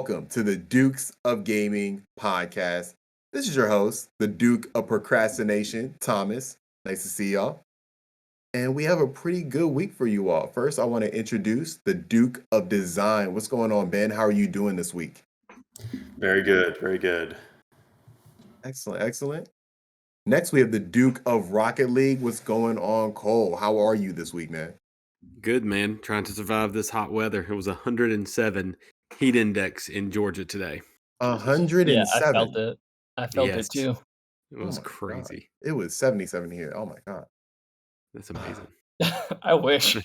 welcome to the Dukes of Gaming podcast. This is your host, the Duke of Procrastination, Thomas. Nice to see y'all. And we have a pretty good week for you all. First, I want to introduce the Duke of Design. What's going on, Ben? How are you doing this week? Very good, very good. Excellent, excellent. Next, we have the Duke of Rocket League. What's going on, Cole? How are you this week, man? Good, man. Trying to survive this hot weather. It was 107 heat index in Georgia today. Yeah, I 107. felt it. I felt Yes. it too. It Oh was my God. crazy. It was 77 here. Oh my God. That's amazing. I wish.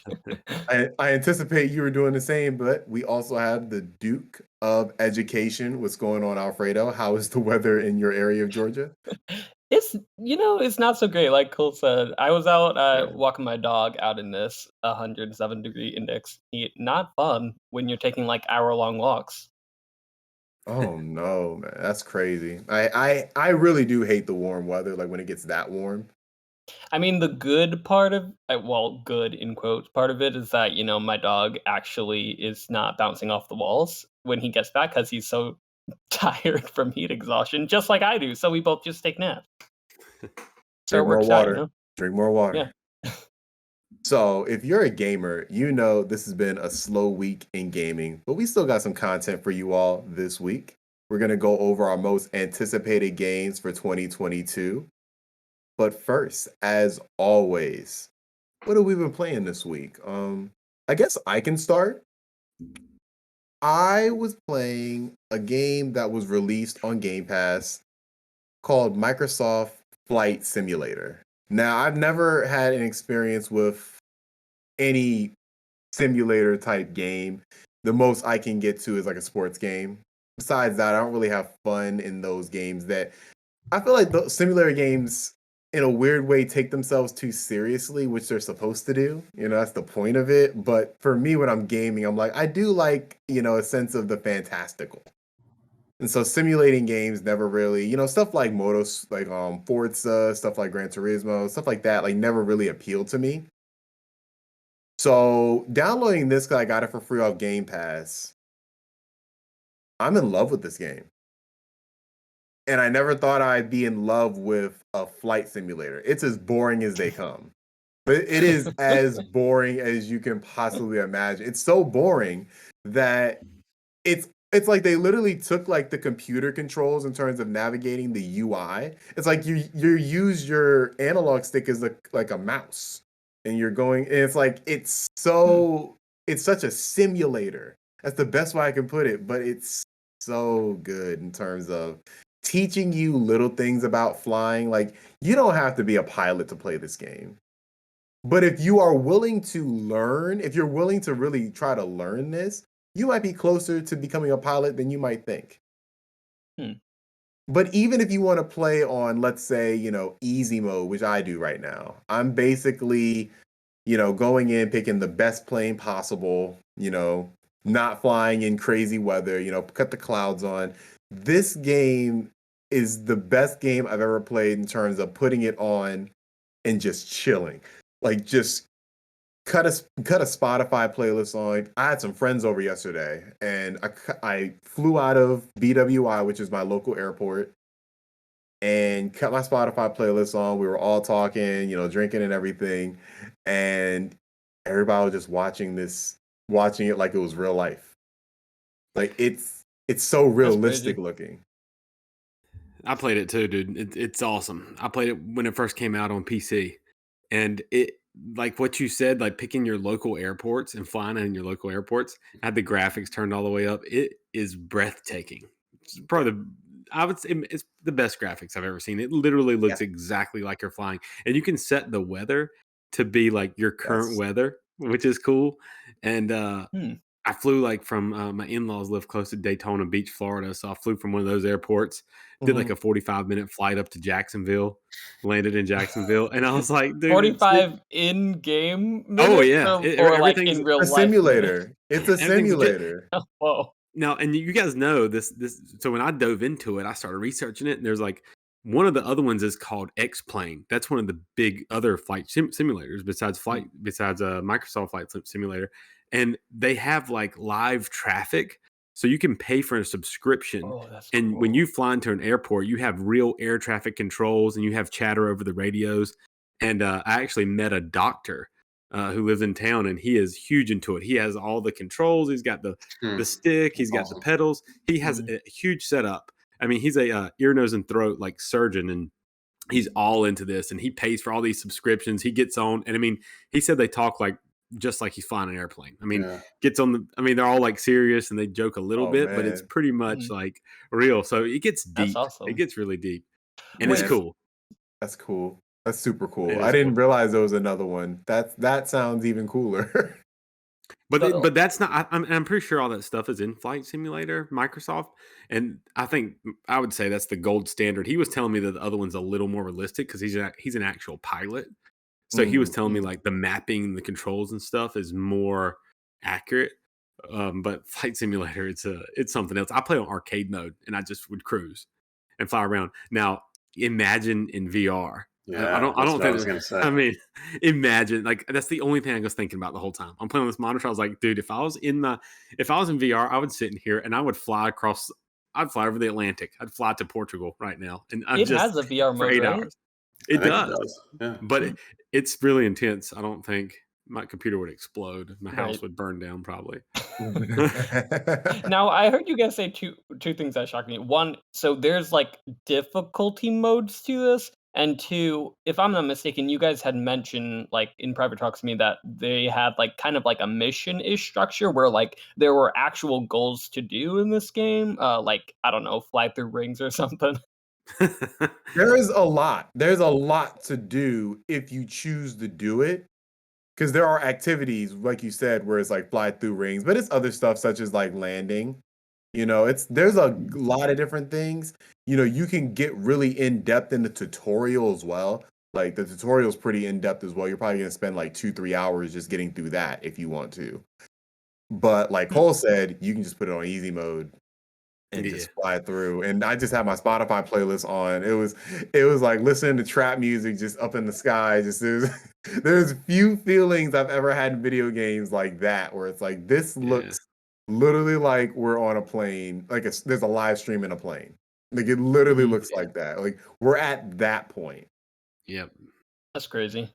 I anticipate you were doing the same, but we also have the Duke of Education. What's going on, Alfredo? How is the weather in your area of Georgia? It's not so great. Like Cole said, I was out Yeah. walking my dog out in this 107-degree index heat. Not fun when you're taking like hour-long walks. Oh no, man, that's crazy. I really do hate the warm weather, like when it gets that warm. I mean, the good part of good in quotes part of it is that my dog actually is not bouncing off the walls when he gets back because he's so tired from heat exhaustion, just like I do. So we both just take naps. So Drink it more works out, water. Drink more water. Yeah. So if you're a gamer, you know this has been a slow week in gaming, but we still got some content for you all this week. We're going to go over our most anticipated games for 2022. But first, as always, what have we been playing this week? I guess I can start. I was playing a game that was released on Game Pass called Microsoft Flight Simulator. Now, I've never had an experience with any simulator type game. The most I can get to is like a sports game. Besides that, I don't really have fun in those games that I feel like those simulator games in a weird way take themselves too seriously, which they're supposed to do. That's the point of it. But for me, when I'm gaming, I'm like, I do like, a sense of the fantastical. And so simulating games never really, stuff like Motos, like Forza, stuff like Gran Turismo, stuff like that, like never really appealed to me. So downloading this, because I got it for free off Game Pass, I'm in love with this game. And I never thought I'd be in love with a flight simulator. It's as boring as they come. But it is as boring as you can possibly imagine. It's so boring that it's like they literally took like the computer controls in terms of navigating the UI. It's like you use your analog stick as like a mouse. And you're going, and it's like it's such a simulator. That's the best way I can put it, but it's so good in terms of teaching you little things about flying. Like, you don't have to be a pilot to play this game. But if you are willing to learn, if you're willing to really try to learn this, you might be closer to becoming a pilot than you might think. But even if you want to play on, let's say, easy mode, which I do right now, I'm basically, going in, picking the best plane possible, not flying in crazy weather, cut the clouds on. This game is the best game I've ever played in terms of putting it on and just chilling. Like, just cut a Spotify playlist on. I had some friends over yesterday, and I flew out of BWI, which is my local airport, and cut my Spotify playlist on. We were all talking, drinking and everything, and everybody was just watching it like it was real life. Like, it's so realistic looking. I played it too, dude. It's awesome. I played it when it first came out on PC, and it, like what you said, like picking your local airports and flying in your local airports. I had the graphics turned all the way up. It is breathtaking. It's probably I would say it's the best graphics I've ever seen. It literally looks exactly like you're flying, and you can set the weather to be like your current weather, which is cool. And I flew like from my in-laws live close to Daytona Beach, Florida. So I flew from one of those airports, did like a 45-minute flight up to Jacksonville, landed in Jacksonville. And I was like, dude, 45 in-game minutes? Oh, yeah. Or like in real a life simulator. It's a simulator. Whoa. Now, and you guys know this. So when I dove into it, I started researching it, and there's like one of the other ones is called X-Plane. That's one of the big other flight simulators besides Microsoft Flight Simulator. And they have like live traffic So you can pay for a subscription. Oh, that's And when cool. you fly into an airport, you have real air traffic controls and you have chatter over the radios. And I actually met a doctor who lives in town, and he is huge into it. He has all the controls. He's got the stick. He's That's got the awesome. pedals. He has Mhm. a huge setup. I mean, he's a ear, nose, and throat like surgeon, and he's all into this. And he pays for all these subscriptions. He gets on, and I mean, he said they talk like just like he's flying an airplane. I mean, Yeah. gets on the. I mean, they're all like serious and they joke a little Oh bit, but it's man, pretty much Mhm. like real. So it gets That's deep. It awesome. gets really deep, and it's Wait, man, cool. that's cool. That's super cool. It I is cool. didn't realize there was another one. That sounds even cooler. so But that's not. I'm pretty sure all that stuff is in Flight Simulator, Microsoft, and I think I would say that's the gold standard. He was telling me that the other one's a little more realistic because he's an actual pilot. So he was Mm. telling me mm, like the mapping, the controls and stuff is more accurate. But Flight Simulator, it's something else. I play on arcade mode and I just would cruise and fly around. Now imagine in VR. I Yeah, I that's don't what I was think. gonna say. I mean, imagine like that's the only thing I was thinking about the whole time. I'm playing on this monitor. I was like, dude, if I was in VR, I would sit in here and I would fly across. I'd fly over the Atlantic. I'd fly to Portugal right now, and I'm it just has a VR for mode, eight right? hours. I It think it does, does. Yeah. but Hmm. it's really intense. I don't think my computer would explode. My Right. house would burn down probably. Now, I heard you guys say two things that shocked me. One, so there's like difficulty modes to this, and two, if I'm not mistaken, you guys had mentioned like in private talks to me that they had like kind of like a mission-ish structure where like there were actual goals to do in this game. Like I don't know, fly through rings or something. There is a lot. There's a lot to do if you choose to do it. Because there are activities, like you said, where it's like fly through rings, but it's other stuff such as like landing. There's a lot of different things. You can get really in depth in the tutorial as well. Like the tutorial is pretty in depth as well. You're probably gonna spend like 2-3 hours just getting through that if you want to. But like Hmm. Cole said, you can just put it on easy mode and Yeah. just fly through. And I just had my Spotify playlist on. It was like listening to trap music just up in the sky. Just there's few feelings I've ever had in video games like that, where it's like this Yeah. looks literally like we're on a plane, like there's a live stream in a plane. Like it literally Mhm. looks like that. Like we're at that point. Yep. That's crazy.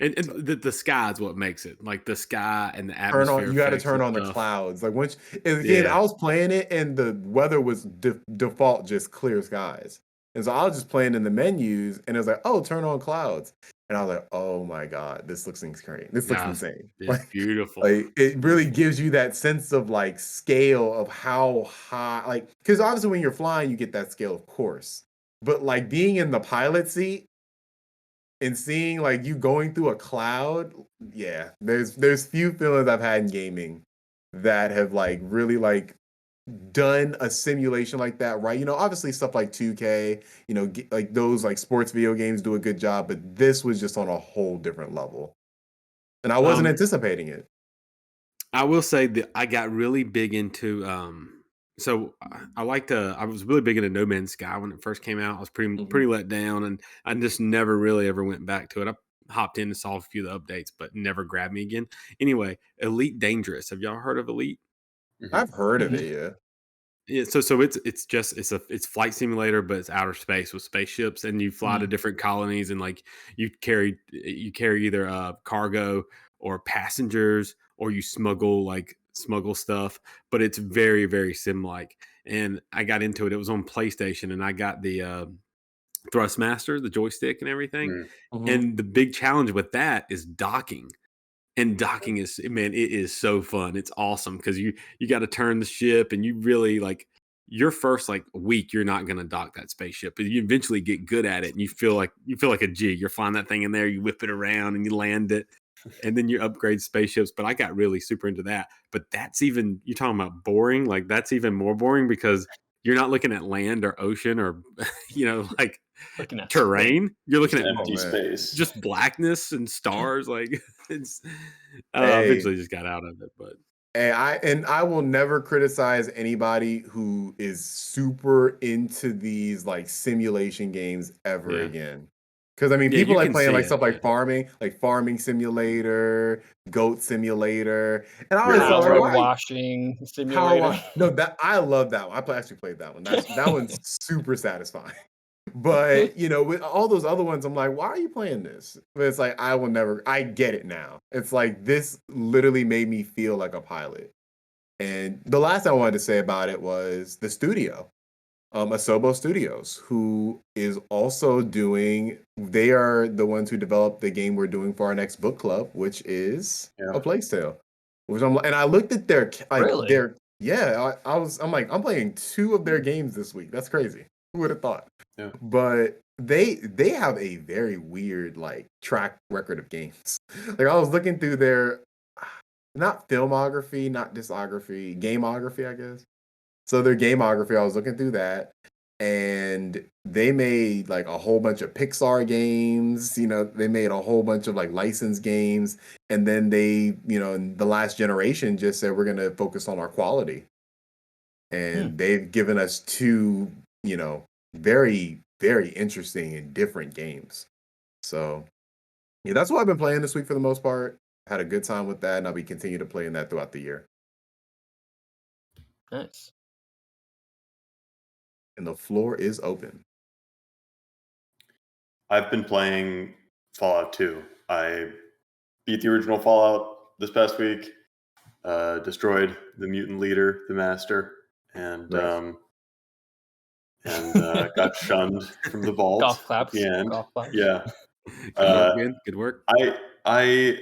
And So the sky is what makes it. Like the sky and the turn on atmosphere you got to effects turn and on the stuff. clouds. Like once again, Yeah. I was playing it and the weather was default just clear skies. And so I was just playing in the menus and it was like, oh, turn on clouds. And I was like, oh my God, this looks insane. This looks Yeah. insane. It's beautiful. Like it really Beautiful. gives you that sense of like scale of how high, like, because obviously when you're flying, you get that scale, of course. But like being in the pilot seat and seeing like you going through a cloud, yeah, there's few feelings I've had in gaming that have like really like done a simulation like that, right? Obviously stuff like 2K, like those like sports video games do a good job, but this was just on a whole different level. And I wasn't Um, anticipating it. I will say that I got really big into so I was really big into No Man's Sky when it first came out. I was Mhm. pretty let down and I just never really ever went back to it. I hopped in and saw a few of the updates, but never grabbed me again. Anyway, Elite Dangerous. Have y'all heard of Elite? Mhm. I've heard of Mhm. it, yeah. Yeah, so it's flight simulator, but it's outer space with spaceships, and you fly to Mm. different colonies, and like you carry either cargo or passengers, or you smuggle stuff. But it's very very sim like, and I got into it. It was on PlayStation, and I got the Thrustmaster, the joystick, and everything. Mm. Mhm. And the big challenge with that is docking, and docking is, man, it is so fun. It's awesome because you got to turn the ship, and you really like your first like week you're not going to dock that spaceship, but you eventually get good at it and you feel like a G. You're flying that thing in there, you whip it around and you land it, and then you upgrade spaceships. But I got really super into that. But that's even, you're talking about boring, like that's even more boring because you're not looking at land or ocean or like Looking at space. terrain. You're looking Just at Oh empty man. space. just blackness and stars. Like it's, Hey, eventually just got out of it, but and I will never criticize anybody who is super into these like simulation games ever yeah, again. Because I mean, Yeah, people you like can playing see like it, stuff yeah. like farming simulator, goat simulator, and I always Real thought, Power like, Truck. why washing power simulator. wash? No, that I love that one. Actually played that one. That one's super satisfying. But with all those other ones, I'm like, why are you playing this? But it's like I will never. I get it now. It's like this literally made me feel like a pilot. And the last thing I wanted to say about it was the studio, Asobo Studios, who is also doing. They are the ones who developed the game we're doing for our next book club, which is Yeah. A Plague Tale. And I looked at Really? I'm like, I'm playing 2 of their games this week. That's crazy. Who would have thought? Yeah. But they have a very weird like track record of games. Like I was looking through their not filmography, not discography, gameography, I guess. So their gameography, I was looking through that, and they made like a whole bunch of Pixar games. They made a whole bunch of like licensed games, and then they, in the last generation, just said we're gonna focus on our quality, and they've given us 2, very very interesting and different games. So yeah, that's what I've been playing this week for the most part. Had a good time with that, and I'll be continue to playing that throughout the year. Nice. And the floor is open. I've been playing Fallout 2. I beat the original Fallout this past week, destroyed the mutant leader, the Master, and Nice. got shunned from the vault Golf at claps. the end. Golf claps. Yeah. Good work, man. Good work. I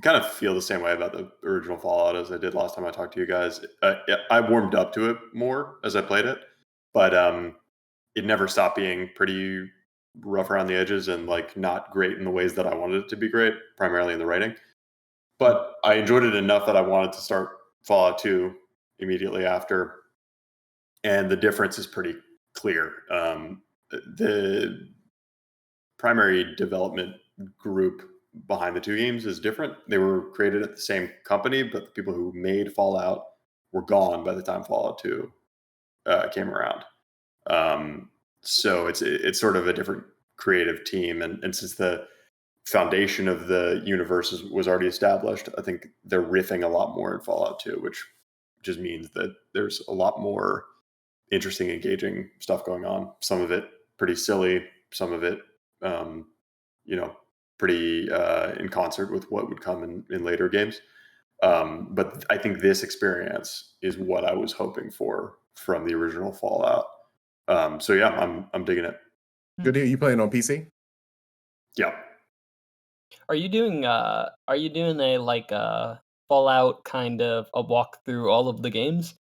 kind of feel the same way about the original Fallout as I did last time I talked to you guys. I warmed up to it more as I played it, but it never stopped being pretty rough around the edges and like not great in the ways that I wanted it to be great, primarily in the writing. But I enjoyed it enough that I wanted to start Fallout 2 immediately after, and the difference is pretty clear. The primary development group behind the 2 games is different. They were created at the same company, but the people who made Fallout were gone by the time Fallout 2 came around. So it's sort of a different creative team, and since the foundation of the universe was already established, I think they're riffing a lot more in Fallout 2, which just means that there's a lot more interesting, engaging stuff going on. Some of it pretty silly, some of it, pretty in concert with what would come in later games. But I think this experience is what I was hoping for from the original Fallout. So yeah, I'm digging it. Good to hear you playing on PC. Yeah. Are you doing a like Fallout kind of a walk through all of the games?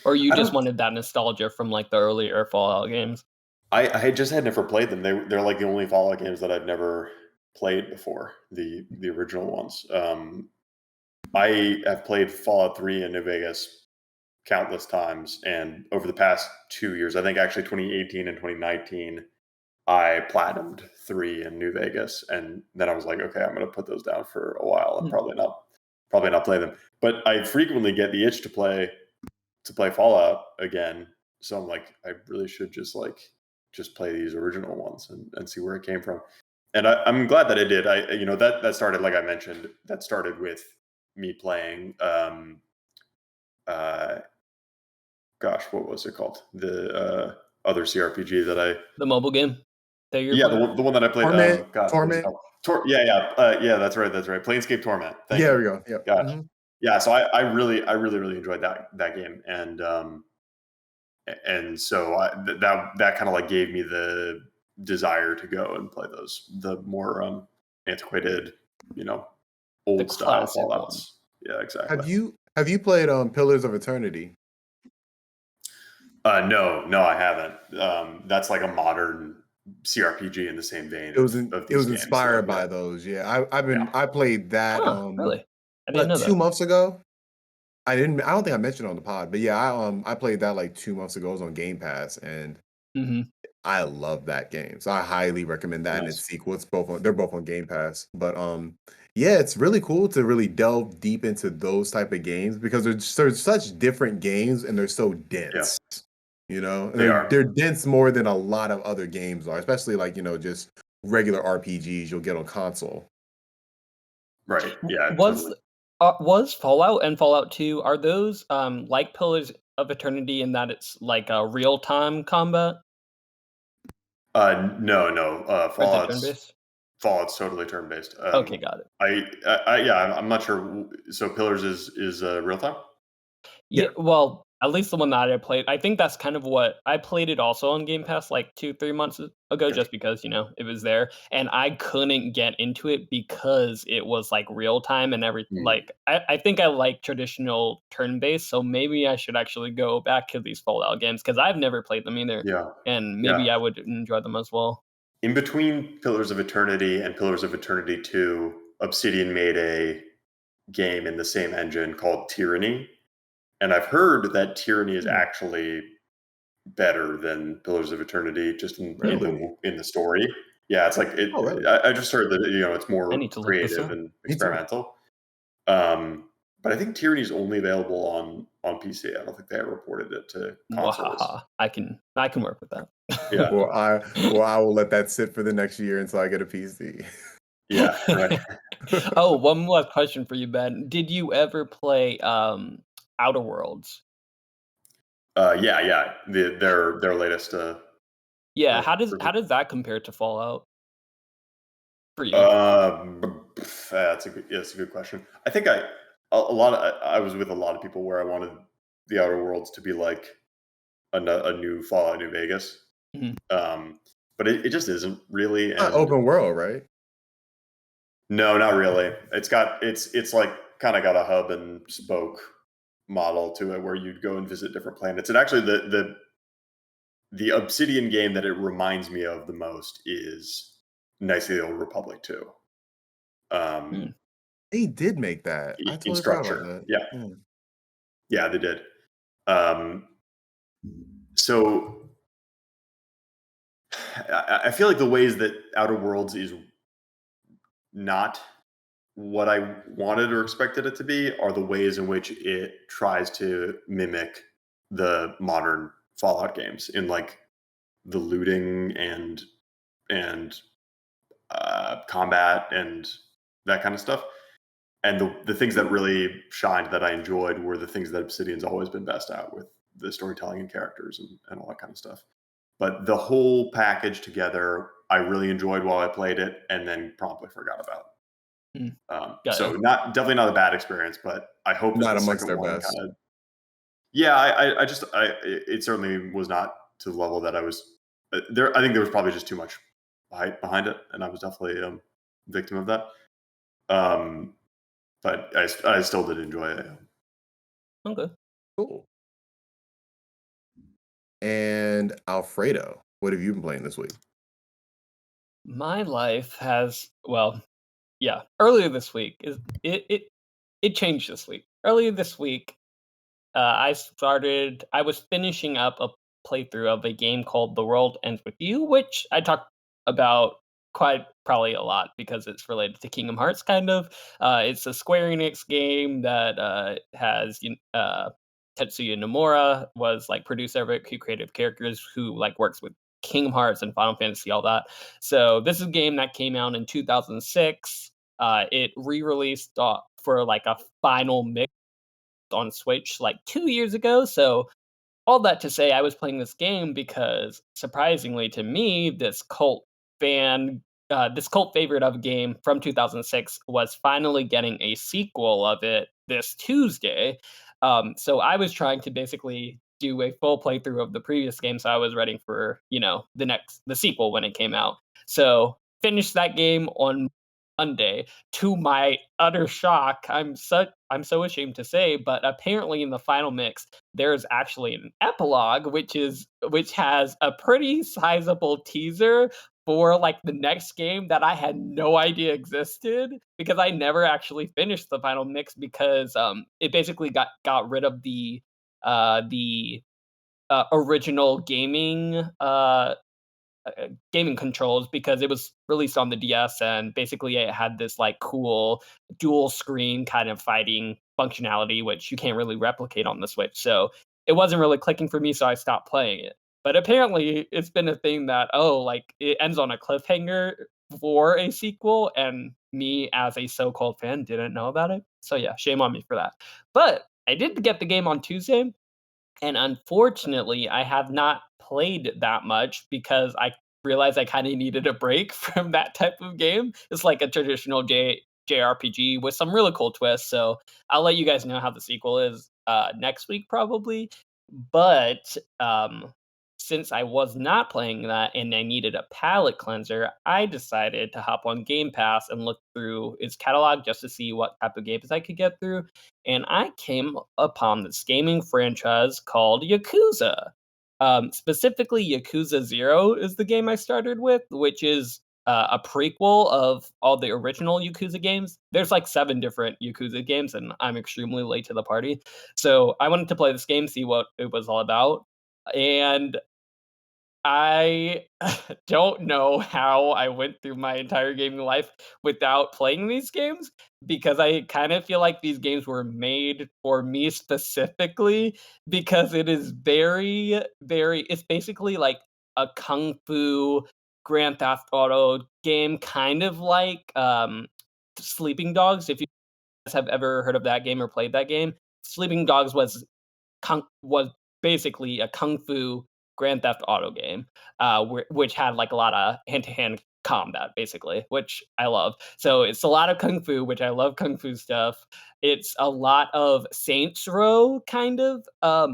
Or you I just don't. wanted that nostalgia from like the earlier Fallout games? I just had never played them. They're like the only Fallout games that I've never played before. The original ones. I have played Fallout 3 in New Vegas countless times, and over the past 2 years, I think actually 2018 and 2019, I platinumed 3 in New Vegas, and then I was like, okay, I'm going to put those down for a while and probably not play them. But I frequently get the itch to play Fallout again, so I'm like, I really should just play these original ones and see where it came from. And I'm glad that I did. That started, like I mentioned, that started with me playing gosh, what was it called? The other CRPG that I The mobile game that you're yeah, playing? the one that I played. Torment. God, what was it called? Yeah, that's right. Planescape Torment. Thank Yeah, you. there we go. Yep. Gosh. Mhm. Yeah, so I really enjoyed that game, and so that kind of like gave me the desire to go and play the more antiquated, old style classic Fallouts. one. Yeah, exactly. Have you played Pillars of Eternity? No, I haven't. That's like a modern CRPG in the same vein. It was of it these was games, inspired so, by yeah. those. Yeah, I Yeah. played that Huh, really? I didn't know 2 that. months ago. I don't think I mentioned it on the pod, but yeah, I played that like 2 months ago. It was on Game Pass, and Mhm. I love that game. So I highly recommend that and its Nice. sequel. They're both on Game Pass. But yeah, it's really cool to really delve deep into those type of games because they're such different games and they're so Yeah. dense. You know, They are. they're dense more than a lot of other games are, especially like just regular RPGs you'll get on console. Right. Yeah. Was Totally. was Fallout and Fallout 2, are those like Pillars of Eternity in that it's like a real time combat? No, no. Or is it turn based? Fallout's totally turn based. Okay, got it. Yeah, I'm not sure. So Pillars is real time. Yeah, Yeah. well, at least the one that I played, I think that's kind of what I played it also on Game Pass like 2, 3 months ago, Gotcha. just because, it was there, and I couldn't get into it because it was like real time and everything. Mm. Like, I think I like traditional turn based, so maybe I should actually go back to these Fallout games because I've never played them either, Yeah. and Yeah. maybe I would enjoy them as well. In between Pillars of Eternity and Pillars of Eternity 2, Obsidian made a game in the same engine called Tyranny. And I've heard that Tyranny is actually better than Pillars of Eternity, just Really? in the story. Yeah, it's like it. Oh, really? I just heard that it's I more need to look this creative up. and Me too. experimental. But I think Tyranny is only available on PC. I don't think they ever ported it to consoles. Wahaha. I can work with that. Yeah. Well, I will let that sit for the next year until I get a PC. Yeah, right. Oh, one more question for you, Ben. Did you ever play Outer Worlds? Yeah. Their latest. Yeah, Uh, how does release. that compare to Fallout for you? That's a good question. I think I was with a lot of people where I wanted the Outer Worlds to be like a new Fallout New Vegas. Mhm. But it just isn't really. Not And open world, right? no, not really. It's like kind of got a hub and spoke model to it where you'd go and visit different planets. And actually the Obsidian game that it reminds me of the most is Knights of the Old Republic 2. Hmm. They did make that. I In totally forgot about structure. that. Yeah. Yeah, they did. So I feel like the ways that Outer Worlds is not what I wanted or expected it to be are the ways in which it tries to mimic the modern Fallout games in like the looting and combat and that kind of stuff. And the things that really shined that I enjoyed were the things that Obsidian's always been best at, with the storytelling and characters and all that kind of stuff. But the whole package together, I really enjoyed while I played it, and then promptly forgot about. So definitely not a bad experience, but I hope Not the amongst second their one best. kind of. Yeah, it certainly was not to the level that I was there. I think there was probably just too much hype behind it, and I was definitely a victim of that. But I still did enjoy it. Okay. Cool. And Alfredo, what have you been playing this week? My life has earlier this week it changed this week. Earlier this week, I was finishing up a playthrough of a game called The World Ends With You, which I talked about quite probably a lot because it's related to Kingdom Hearts, kind of. It's a Square Enix game that has Tetsuya Nomura was like producer of it, who created characters, who like works with Kingdom Hearts and Final Fantasy, all that. So this is a game that came out in 2006. It re-released for like a final mix on Switch like 2 years ago. So all that to say, I was playing this game because, surprisingly to me, this cult favorite of a game from 2006 was finally getting a sequel of it this Tuesday. So I was trying to basically do a full playthrough of the previous game, so I was ready for the sequel when it came out. So finished that game on Monday. To my utter shock, I'm so ashamed to say, but apparently in the final mix, there's actually an epilogue, which has a pretty sizable teaser for like the next game that I had no idea existed, because I never actually finished the final mix because it basically got rid of the original gaming controls, because it was released on the DS, and basically it had this like cool dual screen kind of fighting functionality, which you can't really replicate on the Switch. So it wasn't really clicking for me, so I stopped playing it. But apparently, it's been a thing that like it ends on a cliffhanger for a sequel, and me as a so-called fan didn't know about it. So yeah, shame on me for that. But I did get the game on Tuesday, and unfortunately, I have not played that much because I realized I kind of needed a break from that type of game. It's like a traditional JRPG with some really cool twists. So I'll let you guys know how the sequel is next week, probably. But since I was not playing that and I needed a palate cleanser, I decided to hop on Game Pass and look through its catalog just to see what type of games I could get through. And I came upon this gaming franchise called Yakuza. Specifically, Yakuza Zero is the game I started with, which is a prequel of all the original Yakuza games. There's like 7 different Yakuza games, and I'm extremely late to the party. So I wanted to play this game, see what it was all about. And I don't know how I went through my entire gaming life without playing these games, because I kind of feel like these games were made for me specifically, because it is very, very, it's basically like a kung fu Grand Theft Auto game, kind of like Sleeping Dogs. If you guys have ever heard of that game or played that game, Sleeping Dogs was basically a kung fu Grand Theft Auto game, which had like a lot of hand to hand combat, basically, which I love. So it's a lot of kung fu, which I love kung fu stuff. It's a lot of Saints Row kind of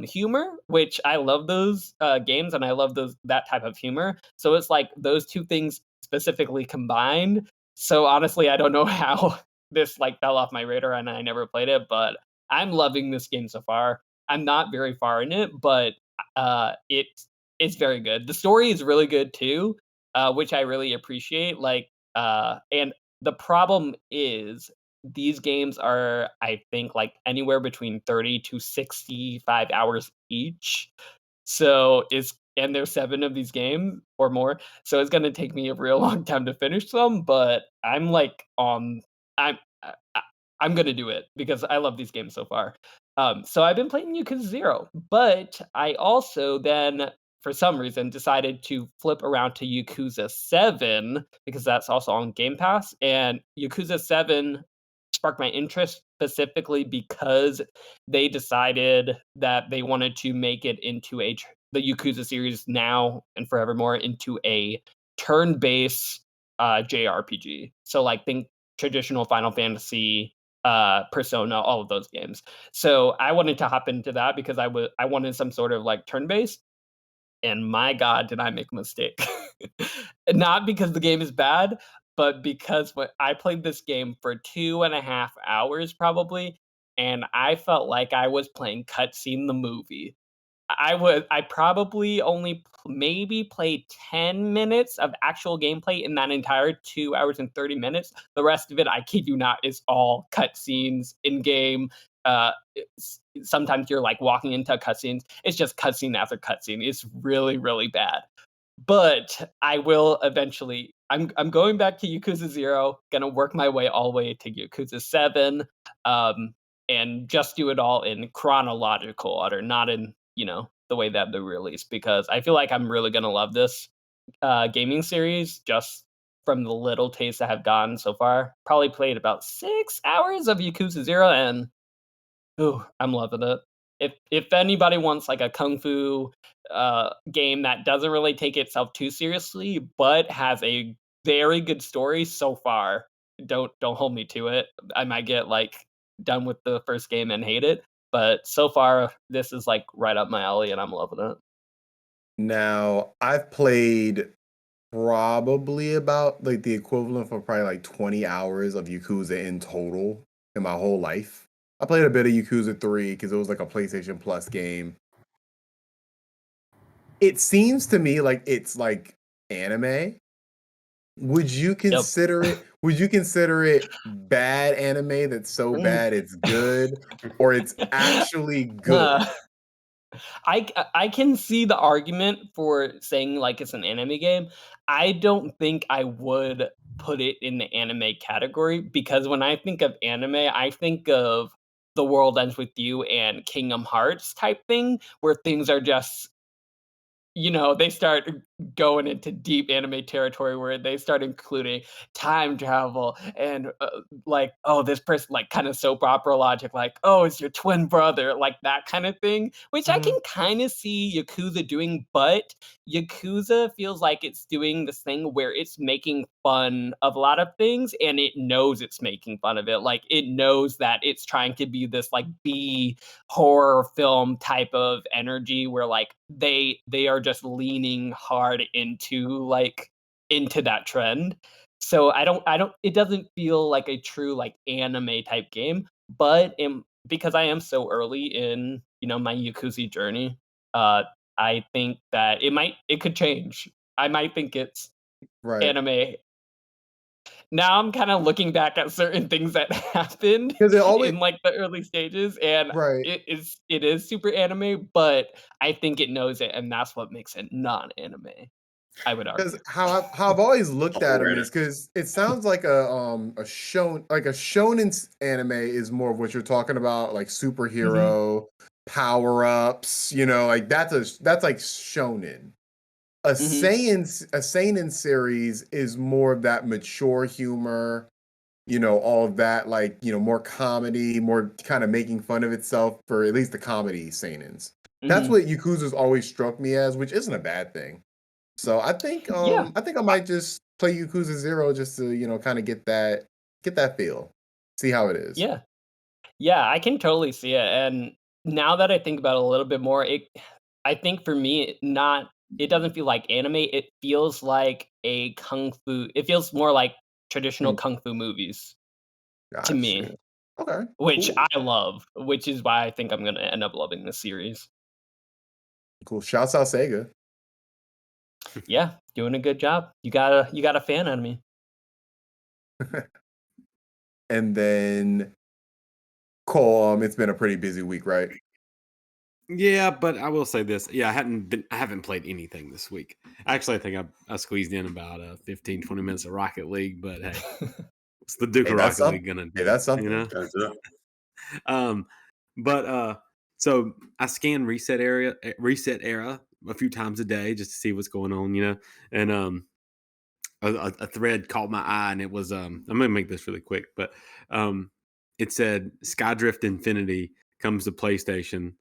humor, which I love those games, and I love that type of humor. So it's like those two things specifically combined. So honestly, I don't know how this like fell off my radar and I never played it, but I'm loving this game so far. I'm not very far in it, but it's very good. The story is really good too, which I really appreciate. And the problem is these games are, I think, like anywhere between 30 to 65 hours each. So and there's 7 of these games or more. So it's gonna take me a real long time to finish them, but I'm like I'm I'm gonna do it because I love these games so far. So I've been playing Yakuza Zero, but I also then, for some reason, decided to flip around to Yakuza 7 because that's also on Game Pass. And Yakuza 7 sparked my interest specifically because they decided that they wanted to make it into the Yakuza series now and forevermore into a turn-based JRPG. So like think traditional Final Fantasy, Persona, all of those games. So I wanted to hop into that because I wanted some sort of like turn based, and my god, did I make a mistake. Not because the game is bad, but because when I played this game for 2.5 hours probably, and I felt like I was playing Cutscene the movie. I probably only maybe played 10 minutes of actual gameplay in that entire 2 hours and 30 minutes. The rest of it, I kid you not, is all cutscenes in game. Sometimes you're like walking into cutscenes. It's just cutscene after cutscene. It's really, really bad. But I will eventually. I'm going back to Yakuza Zero. Gonna work my way all the way to Yakuza 7. And just do it all in chronological order, not in, the way that they're released, because I feel like I'm really gonna love this gaming series just from the little taste I have gotten so far. Probably played about 6 hours of Yakuza Zero, and ooh, I'm loving it. If anybody wants like a kung fu game that doesn't really take itself too seriously, but has a very good story so far, don't hold me to it. I might get like done with the first game and hate it, but so far this is like right up my alley, and I'm loving it. Now, I've played probably about like the equivalent for probably like 20 hours of Yakuza in total in my whole life. I played a bit of Yakuza 3 because it was like a PlayStation Plus game. It seems to me like it's like anime. Would you consider it bad anime that's so bad it's good, or it's actually good? Uh, I can see the argument for saying like it's an anime game. I don't think I would put it in the anime category, because when I think of anime, I think of The World Ends With You and Kingdom Hearts type thing, where things are just they start going into deep anime territory where they start including time travel and like, oh, this person like kind of soap opera logic, like, oh, it's your twin brother, like that kind of thing, which I can Mhm. kind of see Yakuza doing, but Yakuza feels like it's doing this thing where it's making fun of a lot of things and it knows it's making fun of it. Like it knows that it's trying to be this like B horror film type of energy where like they are just leaning hard into that trend. So I don't it doesn't feel like a true like anime type game, but because I am so early in, my Yakuza journey, uh I think that it could change. I might think it's Right. anime. Now I'm kinda looking back at certain things that happened Because it always in, like, the early stages, and right. it is super anime, but I think it knows it, and that's what makes it non-anime, I would Because argue. how I've always looked at him Overrated. is because it sounds like a shonen anime is more of what you're talking about, like Mhm, superhero power ups. Like that's like shonen. mhm, A seinen series is more of that mature humor. All of that, like more comedy, more kind of making fun of itself for at least the comedy seinens. That's mhm. what Yakuza's always struck me as, which isn't a bad thing. So Yeah, I think I I might just play Yakuza 0 just to, kind of get that feel. See how it is. yeah. Yeah, I can totally see it, and now that I think about it a little bit more, I think for me, it doesn't feel like anime, it feels like it feels more like traditional Mm, kung fu movies to got me. you. Okay, Which cool. I love, which is why I think I'm gonna end up loving this series. Cool. Shouts out Sega. Yeah, doing a good job. You got a fan out of me. And then Cole, it's been a pretty busy week, right? Yeah, but I will say this. Yeah, I haven't played anything this week. Actually, I think I squeezed in about 15, 20 minutes of Rocket League, but hey, what's the Duke Hey, of that's Rocket something. League gonna Hey, do? that's You know? something. That's it. Um, but so I scan reset era a few times a day just to see what's going on, and a thread caught my eye, and it was I'm gonna make this really quick, but um it said Skydrift Infinity comes to PlayStation,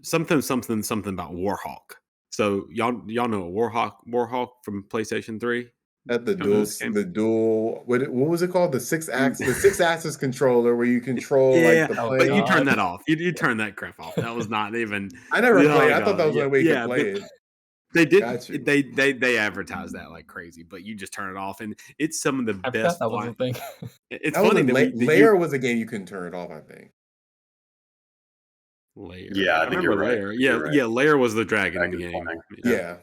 something about Warhawk. So y'all know a Warhawk from PlayStation 3 At coming to this game? the dual, what was it called? Mm. The six axis controller where you control like Yeah, the Oh but you plane. turn god. that off. You turn that crap off. That was not even. I never played. Oh I thought that god, was the yeah, only way you could yeah. play But it. they Got didn't. you. They advertised that like crazy, but you just turn it off, and it's some of the I forgot best that was a flying. thing. It's That was funny in that that you Layer was a game you couldn't turn it off, I think. Layer. Yeah, I I think you're remember right. I Layer. think Yeah, you're right. yeah. Layer was the dragon in the Dragon game. flying. Yeah. Yeah. Yeah.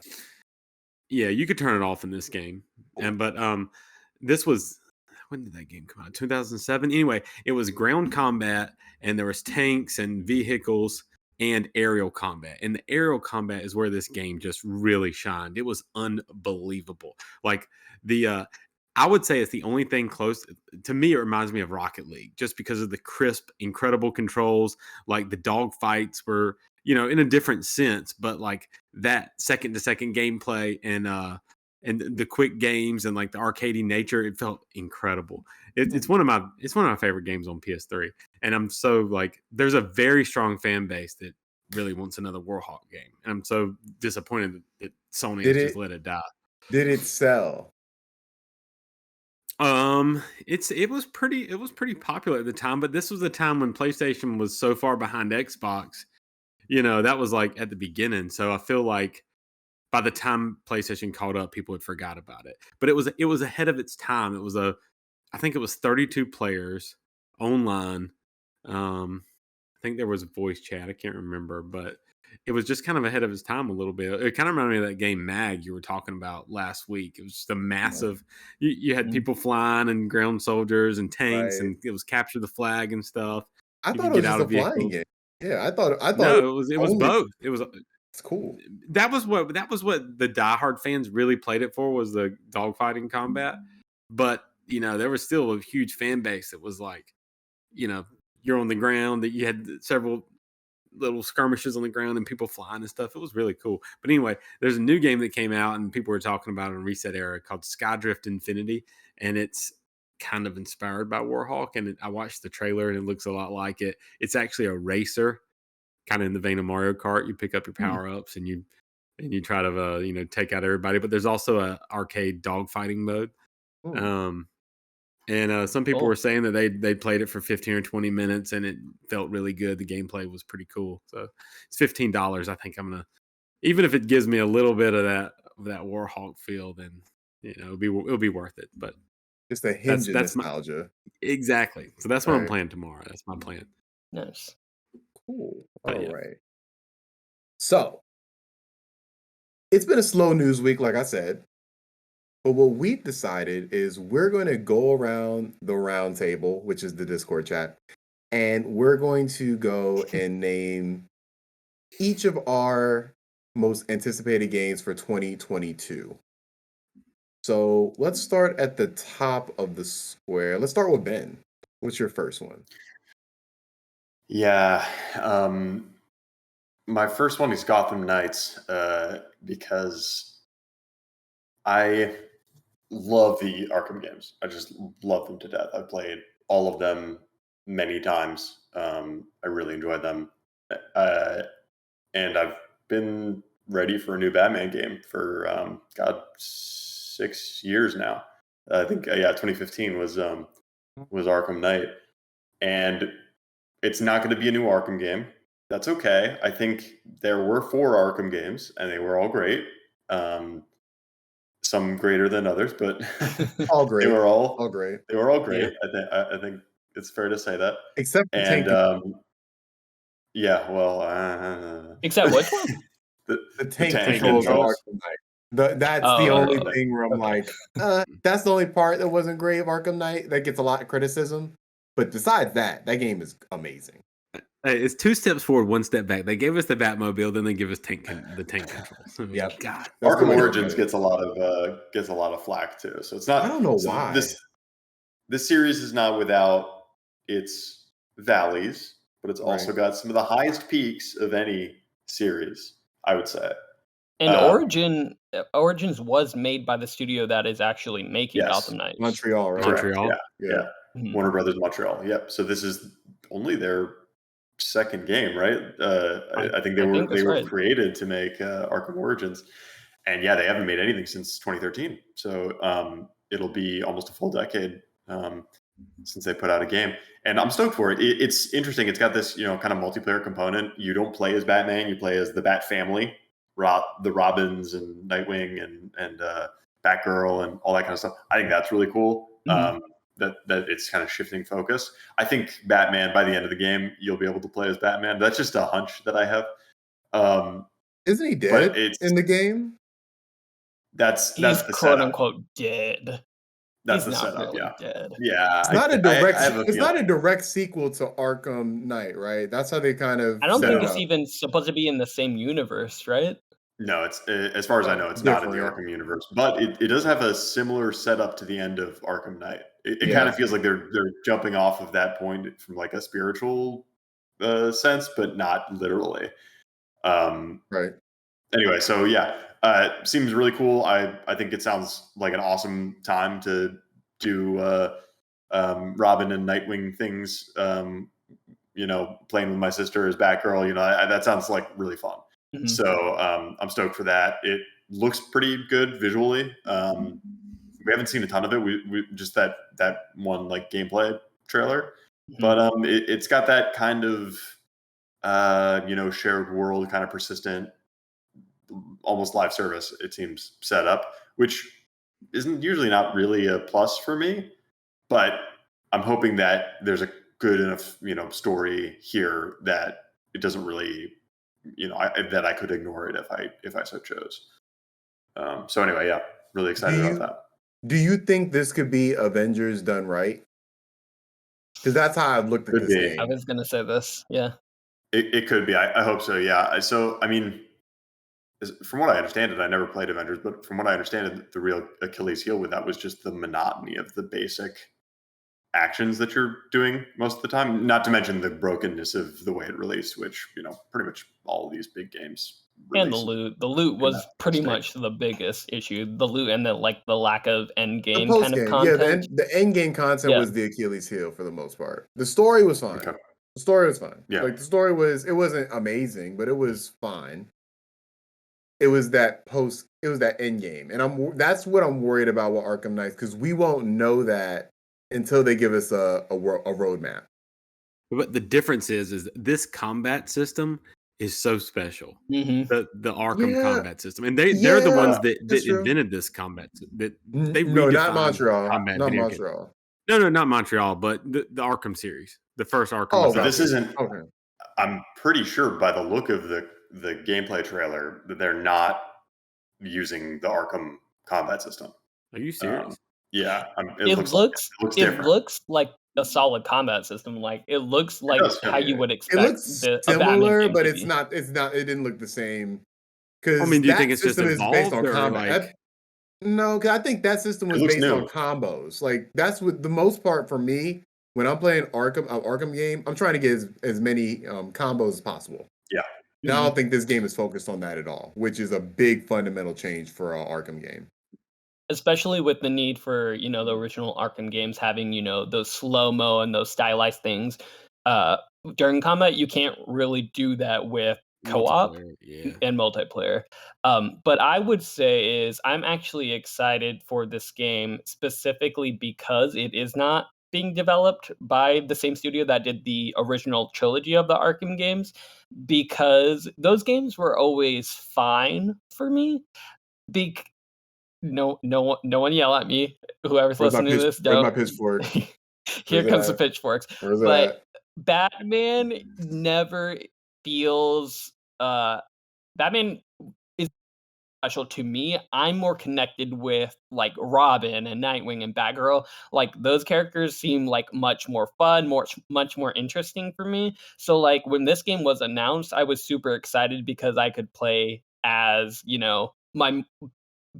Yeah, you could turn it off in this game. Cool. But this was, when did that game come out? 2007. Anyway, it was ground combat, and there was tanks and vehicles and aerial combat. And the aerial combat is where this game just really shined. It was unbelievable. Like the I would say it's the only thing close to me. It reminds me of Rocket League just because of the crisp, incredible controls. Like the dog fights were, in a different sense, but like that second to second gameplay and the quick games and like the arcadey nature, it felt incredible. It's one of my favorite games on PS3, and I'm so like there's a very strong fan base that really wants another Warhawk game, and I'm so disappointed that Sony Did has just it let it die. did it sell? It was pretty popular at the time, but this was the time when PlayStation was so far behind Xbox. That was like at the beginning. So I feel like by the time PlayStation caught up, people had forgot about it. But it was ahead of its time. I think it was 32 players online. I think there was a voice chat. I can't remember, but it was just kind of ahead of its time a little bit. It kind of reminded me of that game Mag you were talking about last week. It was just a massive. You had Mm. people flying and ground soldiers and tanks, Right. and it was capture the flag and stuff. I You thought could it was get just out a of flying vehicles. game. Yeah, I thought it No, was it was only both. It was it's cool. that was what the diehard fans really played it for, was the dogfighting combat. But there was still a huge fan base that was like, you know, you're on the ground, that you had several little skirmishes on the ground and people flying and stuff. It was really cool. But anyway, there's a new game that came out and people were talking about it on Reset Era called Skydrift Infinity, and it's kind of inspired by Warhawk. And I watched the trailer and it looks a lot like it. It's actually a racer, kind of in the vein of Mario Kart. You pick up your power ups and you try to take out everybody. But there's also a arcade dogfighting mode. Ooh. And some people Cool. were saying that they played it for 15 or 20 minutes and it felt really good. The gameplay was pretty cool. So it's $15. I think I'm gonna, even if it gives me a little bit of that Warhawk feel, then it'll be worth it. But Just a hinge of that's my nostalgia. exactly. So that's what I'm Right. playing tomorrow. That's my plan. Nice. Cool. But All yeah. right. So it's been a slow news week, like I said. But what we've decided is we're going to go around the round table, which is the Discord chat, and we're going to go and name each of our most anticipated games for 2022. So let's start at the top of the square. Let's start with Ben. What's your first one? Yeah. My first one is Gotham Knights, because I love the Arkham games. I just love them to death. I've played all of them many times. I really enjoy them. And I've been ready for a new Batman game for 6 years now. I think 2015 was Arkham Knight, and it's not going to be a new Arkham game. That's okay. I think there were 4 Arkham games, and they were all great. Some greater than others, but All great. they were all great. They were all great. I think it's fair to say that. Except for And Tank. yeah, well, Except which one? The tank tank controls of controls. Arkham Knight. That's Oh, the only okay. thing where I'm like, that's the only part that wasn't great of Arkham Knight that gets a lot of criticism. But besides that game is amazing. Hey, it's 2 steps forward, 1 step back. They gave us the Batmobile, then they give us the tank controls. I mean, Yep. God. That's the Arkham way to Origins do it. gets a lot of flack too. So it's not. I don't know so why. This series is not without its valleys, but it's also Right. got some of the highest peaks of any series, I would say. And Origins was made by the studio that is actually making Yes. Gotham Knights. Montreal, right? Correct. Montreal? Yeah. Mhm. Warner Brothers Montreal. Yep. So this is only their second game, right? I think they were right. created to make Arkham Origins, and yeah, they haven't made anything since 2013. So it'll be almost a full decade since they put out a game, and I'm stoked for it. It's interesting. It's got this kind of multiplayer component. You don't play as Batman; you play as the Bat family, the Robins and Nightwing and Batgirl and all that kind of stuff. I think that's really cool. Mhm. That it's kind of shifting focus. I think Batman, by the end of the game, you'll be able to play as Batman. That's just a hunch that I have. Isn't he dead it's- in the game? That's He's the quote setup. unquote dead. That's He's the not setup. really Yeah, dead. yeah. It's not a direct. I have a It's not a feeling. direct sequel to Arkham Knight, right? That's how they kind of. I don't set think it it's up. even supposed to be in the same universe, right? No, it's as far as I know, it's not in the Different. Arkham universe, but it does have a similar setup to the end of Arkham Knight. It Yeah. kind of feels like they're jumping off of that point from like a spiritual sense, but not literally. Right. Anyway, so yeah, seems really cool. I think it sounds like an awesome time to do Robin and Nightwing things. Playing with my sister as Batgirl. That sounds like really fun. Mhm. So I'm stoked for that. It looks pretty good visually. We haven't seen a ton of it. We just that one like gameplay trailer, Mhm. but it's got that kind of shared world, kind of persistent, almost live service. It seems set up, which isn't usually not really a plus for me, but I'm hoping that there's a good enough story here that it doesn't really that I could ignore it if I so chose. So anyway, yeah, really excited about that. Do you think this could be Avengers done right? Because that's how I've looked at Could this be. game. I was gonna say this. Yeah. It could be. I hope so. Yeah. So I mean, from what I understand it, I never played Avengers, but from what I understand it, the real Achilles heel with that was just the monotony of the basic actions that you're doing most of the time. Not to mention the brokenness of the way it released, which pretty much all of these big games And the release. loot. The loot in was that pretty state. much the biggest issue. The loot and the lack of end The game post kind of game, yeah, content. the end game content Yeah. was the Achilles heel for the most part. The story was fine. Okay. The story was fine. Yeah. Like the story was, it wasn't amazing, but it was fine. It was that end game, and that's what I'm worried about with Arkham Knights, because we won't know that until they give us a roadmap. But the difference is this combat system is so special. Mhm. The Arkham Yeah. combat system, and they're the ones that that's true. invented this combat. That they No, not redefined Montreal. combat Not video games. Montreal. No, not Montreal, but the Arkham series, the first Arkham. Oh, was But out this there. isn't. Okay. I'm pretty sure by the look of the gameplay trailer that they're not using the Arkham combat system. Are you serious? Yeah, It looks different. like a solid combat system. Like it looks like does, how you would It expect looks a Batman similar, game but to it's be. not. It's not. It didn't look the same. Because I mean, do you think it's just system is based on evolved or, combat? like- No, because I think that system It was looks based on new. combos. Like that's what the most part for me when I'm playing Arkham game. I'm trying to get as many combos as possible. Yeah. Now I don't think this game is focused on that at all, which is a big fundamental change for an Arkham game. Especially with the need for the original Arkham games having those slow-mo and those stylized things during combat. You can't really do that with co-op Multiplayer, yeah. and multiplayer. But I would say is I'm actually excited for this game specifically because it is not being developed by the same studio that did the original trilogy of the Arkham games, because those games were always fine for me. No one yell at me. Whoever's Where's my listening to this, where's my don't. pitchfork? Here Where's comes the that? pitchforks. Where's But that? Batman never feels Batman is special to me. I'm more connected with like Robin and Nightwing and Batgirl. Like those characters seem like much more fun, much more interesting for me. So like when this game was announced, I was super excited because I could play as, my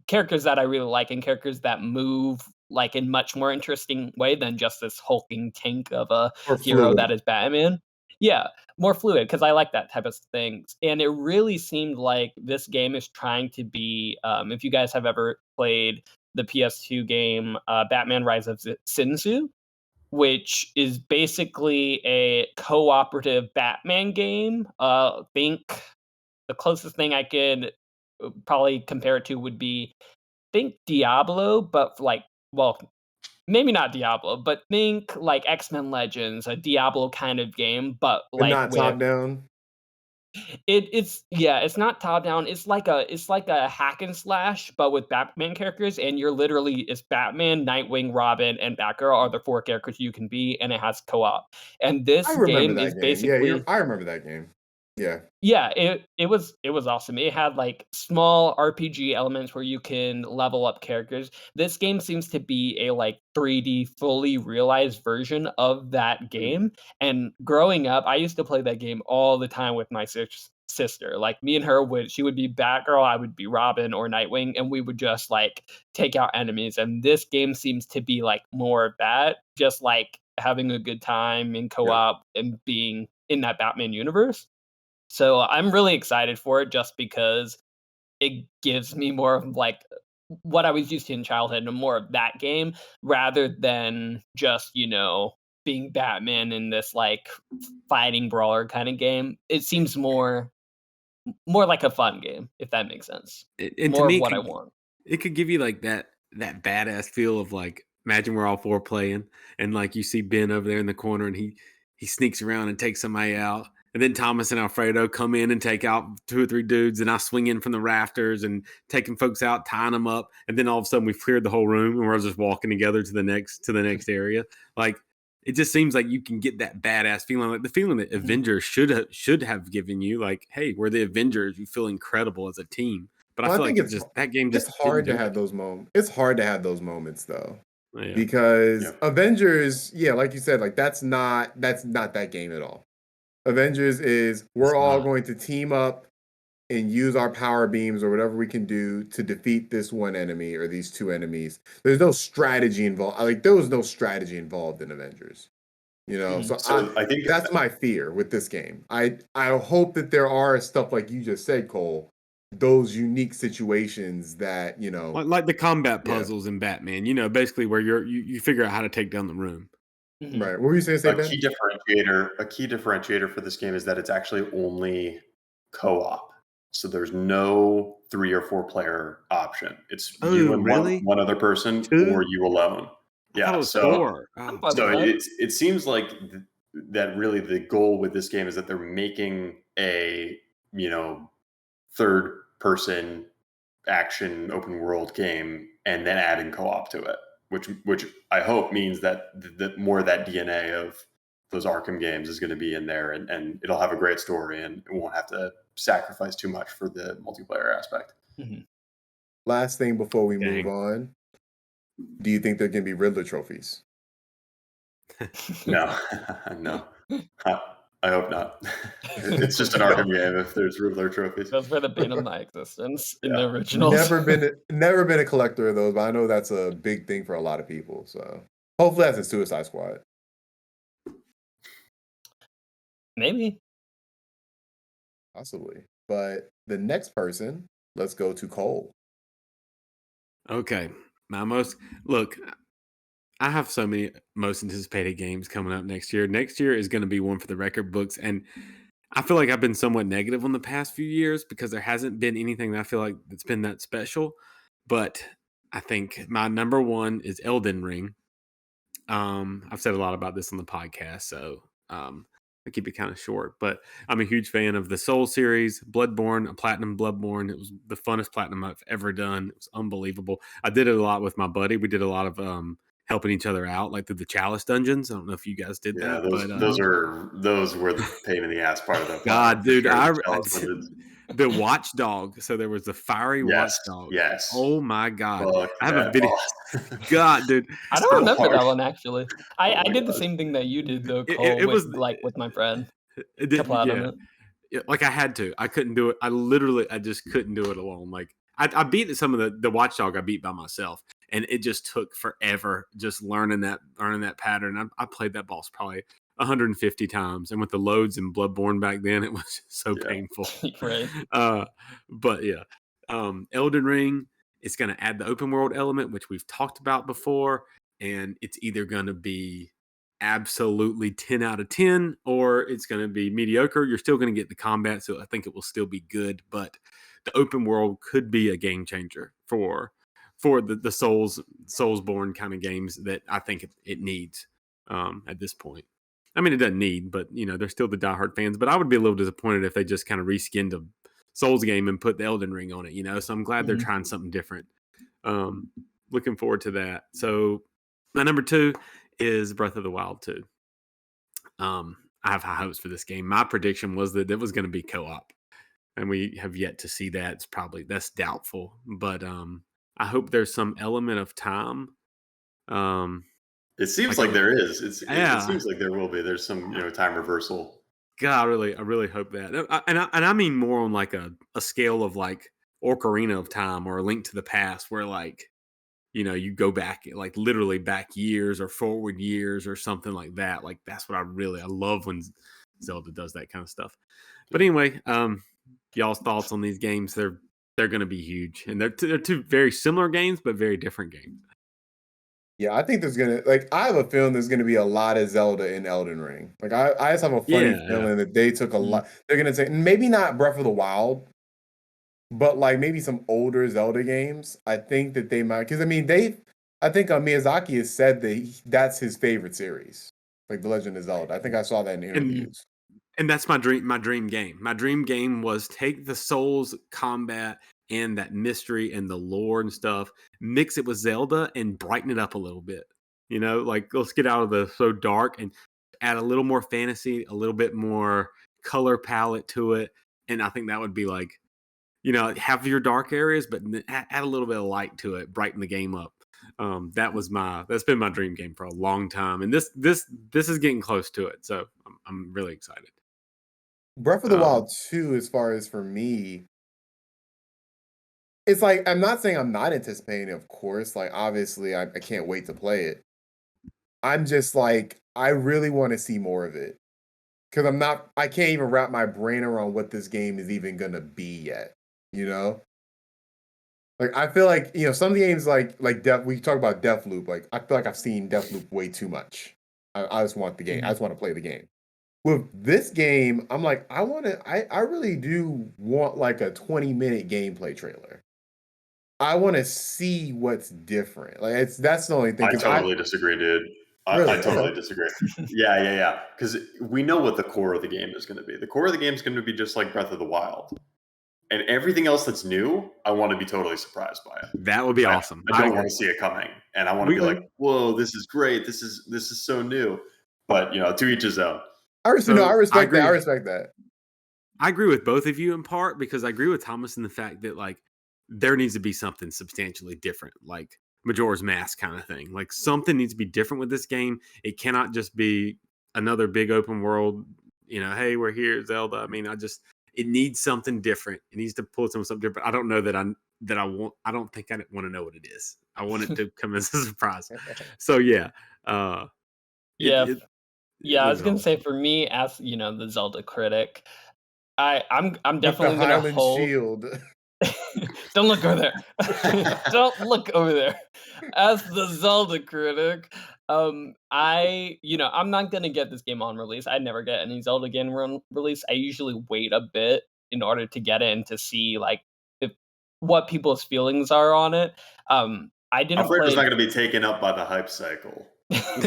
characters that I really like and characters that move like in much more interesting way than just this hulking tank of a Or hero fluid. that is Batman. Yeah, more fluid because I like that type of things. And it really seemed like this game is trying to be. If you guys have ever played the PS2 game Batman: Rise of Sin Tzu, which is basically a cooperative Batman game. Think the closest thing I could probably compare it to would be think Diablo, but maybe not Diablo, but think like X-Men Legends, a Diablo kind of game, but But like not with top down. it's not top down. It's like a hack and slash, but with Batman characters, and it's Batman, Nightwing, Robin, and Batgirl are the 4 characters you can be, and it has co-op. And this I remember game that is game. basically I remember that game. Yeah. yeah, it was awesome. It had like small RPG elements where you can level up characters. This game seems to be a like 3D fully realized version of that game. And growing up, I used to play that game all the time with my sister. Like me and her she would be Batgirl, I would be Robin or Nightwing, and we would just like take out enemies. And this game seems to be like more of that, just like having a good time in co-op and being in that Batman universe. So I'm really excited for it just because it gives me more of like what I was used to in childhood and more of that game rather than just, being Batman in this like fighting brawler kind of game. It seems more like a fun game, if that makes sense. And to More me, of what I want. it could give you like that badass feel of like, imagine we're all 4 playing, and like you see Ben over there in the corner, and he sneaks around and takes somebody out. And then Thomas and Alfredo come in and take out 2 or 3 dudes, and I swing in from the rafters and taking folks out, tying them up. And then all of a sudden we've cleared the whole room and we're just walking together to the next area. Like it just seems like you can get that badass feeling, like the feeling that Avengers should have given you. Like, hey, we're the Avengers. You feel incredible as a team. But I feel like that game just it's hard to didn't do have those moments. It's hard to have those moments though. it. Yeah. Because Avengers, like you said, like that's not that game at all. Avengers is we're all going to team up and use our power beams or whatever we can do to defeat this one enemy or these two enemies. There's no strategy involved. Like there was no strategy involved in Avengers. So So I think that's my fear with this game. I hope that there are stuff like you just said, Cole, those unique situations that like the combat Yeah. puzzles in Batman. Basically where you figure out how to take down the room. Right. What were you saying, a Ben? key differentiator for this game is that it's actually only co-op. So there's no 3 or 4 player option. It's Oh, you and really? one other person 2? or you alone. I thought it was so 4. I'm Oh, fine so with that. it seems like that really the goal with this game is that they're making a third person action open world game and then adding co-op to it, which I hope means that more of that DNA of those Arkham games is going to be in there, and it'll have a great story and it won't have to sacrifice too much for the multiplayer aspect. Last thing before we move Dang. on. Do you think there can be Riddler trophies? No, no. I hope not. It's just an Arkham game if there's Riddler trophies. Those were the bane of my existence in Yeah. the originals. Never been a collector of those, but I know that's a big thing for a lot of people. So hopefully that's in Suicide Squad. Maybe. Possibly. But the next person, let's go to Cole. Okay. Look, I have so many most anticipated games coming up next year. Next year is going to be one for the record books. And I feel like I've been somewhat negative on the past few years because there hasn't been anything that I feel like that's been that special. But I think my number one is Elden Ring. I've said a lot about this on the podcast, so I keep it kind of short. But I'm a huge fan of the Soul series, Bloodborne, a platinum Bloodborne. It was the funnest platinum I've ever done. It was unbelievable. I did it a lot with my buddy. We did a lot of helping each other out, like through the Chalice dungeons. I don't know if you guys did Yeah, that. those were the pain in the ass part of the God, dude, the the Watchdog. So there was the fiery Watchdog. Yes. Oh my God. Fuck I have a that video. boss. God, dude. I don't So remember that hard. one actually. I my did the God. same thing that you did though, It- Cole, it was- with my friend. It did, Platinum yeah. it. Yeah, like I had to. I couldn't do it. I just couldn't do it alone. Like I beat some of the Watchdog I beat by myself, and it just took forever just learning that pattern. I played that boss probably 150 times, and with the loads in Bloodborne back then, it was just so Yeah. painful. Right. But yeah, Elden Ring is going to add the open world element, which we've talked about before, and it's either going to be absolutely 10 out of 10 or it's going to be mediocre. You're still going to get the combat, so I think it will still be good, but the open world could be a game changer for the Soulsborne kind of games that I think it needs at this point. I mean, it doesn't need, but they're still the diehard fans. But I would be a little disappointed if they just kind of reskinned a Souls game and put the Elden Ring on it. So I'm glad they're trying something different. Looking forward to that. So my number 2 is Breath of the Wild 2. I have high hopes for this game. My prediction was that it was going to be co-op, and we have yet to see that. That's doubtful, but I hope there's some element of time. It seems like there is. It Yeah. seems like there will be. There's some time reversal. God, I really hope that. And I mean more on like a scale of like Ocarina of Time or A Link to the Past, where like you go back, like literally back years or forward years or something like that. Like that's what I love when Zelda does that kind of stuff. But anyway, y'all's thoughts on these games? They're going to be huge, and they're two very similar games, but very different games. Yeah, I think there's I have a feeling there's gonna be a lot of Zelda in Elden Ring. Like I just have a funny feeling that they took a lot. They're gonna take maybe not Breath of the Wild, but like maybe some older Zelda games. I think that they might, because I think Miyazaki has said that that's his favorite series, like The Legend of Zelda. I think I saw that in interviews. And that's my dream game. My dream game was take the Souls combat and that mystery and the lore and stuff, mix it with Zelda and brighten it up a little bit. Like let's get out of the so dark and add a little more fantasy, a little bit more color palette to it. And I think that would be like, have your dark areas, but add a little bit of light to it, brighten the game up. That's been my dream game for a long time. And this is getting close to it. So I'm really excited. Breath of the Wild 2, as far as for me, it's like I'm not saying I'm not anticipating, of course. Like obviously, I can't wait to play it. I'm just like I really want to see more of it because I can't even wrap my brain around what this game is even gonna be yet. You know, like I feel like some games like we talk about Deathloop. Like I feel like I've seen Deathloop way too much. I just want the game. I just want to play the game. With this game, I'm like I really do want like a 20-minute gameplay trailer. I want to see what's different. Like that's the only thing. I totally disagree, dude. Really? I totally Okay. disagree. Yeah. Because we know what the core of the game is going to be. The core of the game is going to be just like Breath of the Wild, and everything else that's new, I want to be totally surprised by it. That would be awesome. I don't want to see it coming, and I want to be like, "Whoa, this is great! This is so new." But to each his own. I respect that. I respect that. I agree with both of you in part because I agree with Thomas in the fact that like there needs to be something substantially different, like Majora's Mask kind of thing. Like something needs to be different with this game. It cannot just be another big open world. Hey, we're here, Zelda. I mean, it needs something different. It needs to pull something different. I don't know that I want. I don't think I want to know what it is. I want it to come as a surprise. So yeah, yeah. I was gonna say for me, as the Zelda critic, I'm definitely gonna hold. Shield. Don't look over there. Don't look over there. As the Zelda critic, I'm not gonna get this game on release. I never get any Zelda game release. I usually wait a bit in order to get it and to see like what people's feelings are on it. I didn't. I'm afraid it's not going to be taken up by the hype cycle.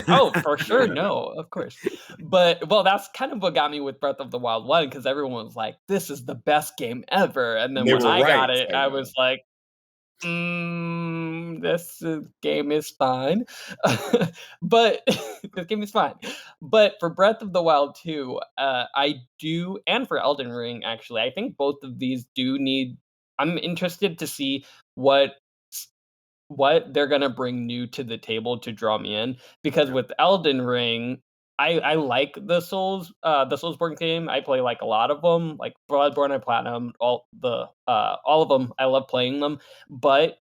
Oh, for sure. No, of course. But that's kind of what got me with Breath of the Wild 1 because everyone was like, this is the best game ever. And then when I got it, I was like, this game is fine. But this game is fine. But for Breath of the Wild 2, I do, and for Elden Ring, actually, I think both of these do need. I'm interested to see what they're gonna bring new to the table to draw me in. Because with Elden Ring, I like the Soulsborne game. I play like a lot of them, like Bloodborne and Platinum, all of them. I love playing them, but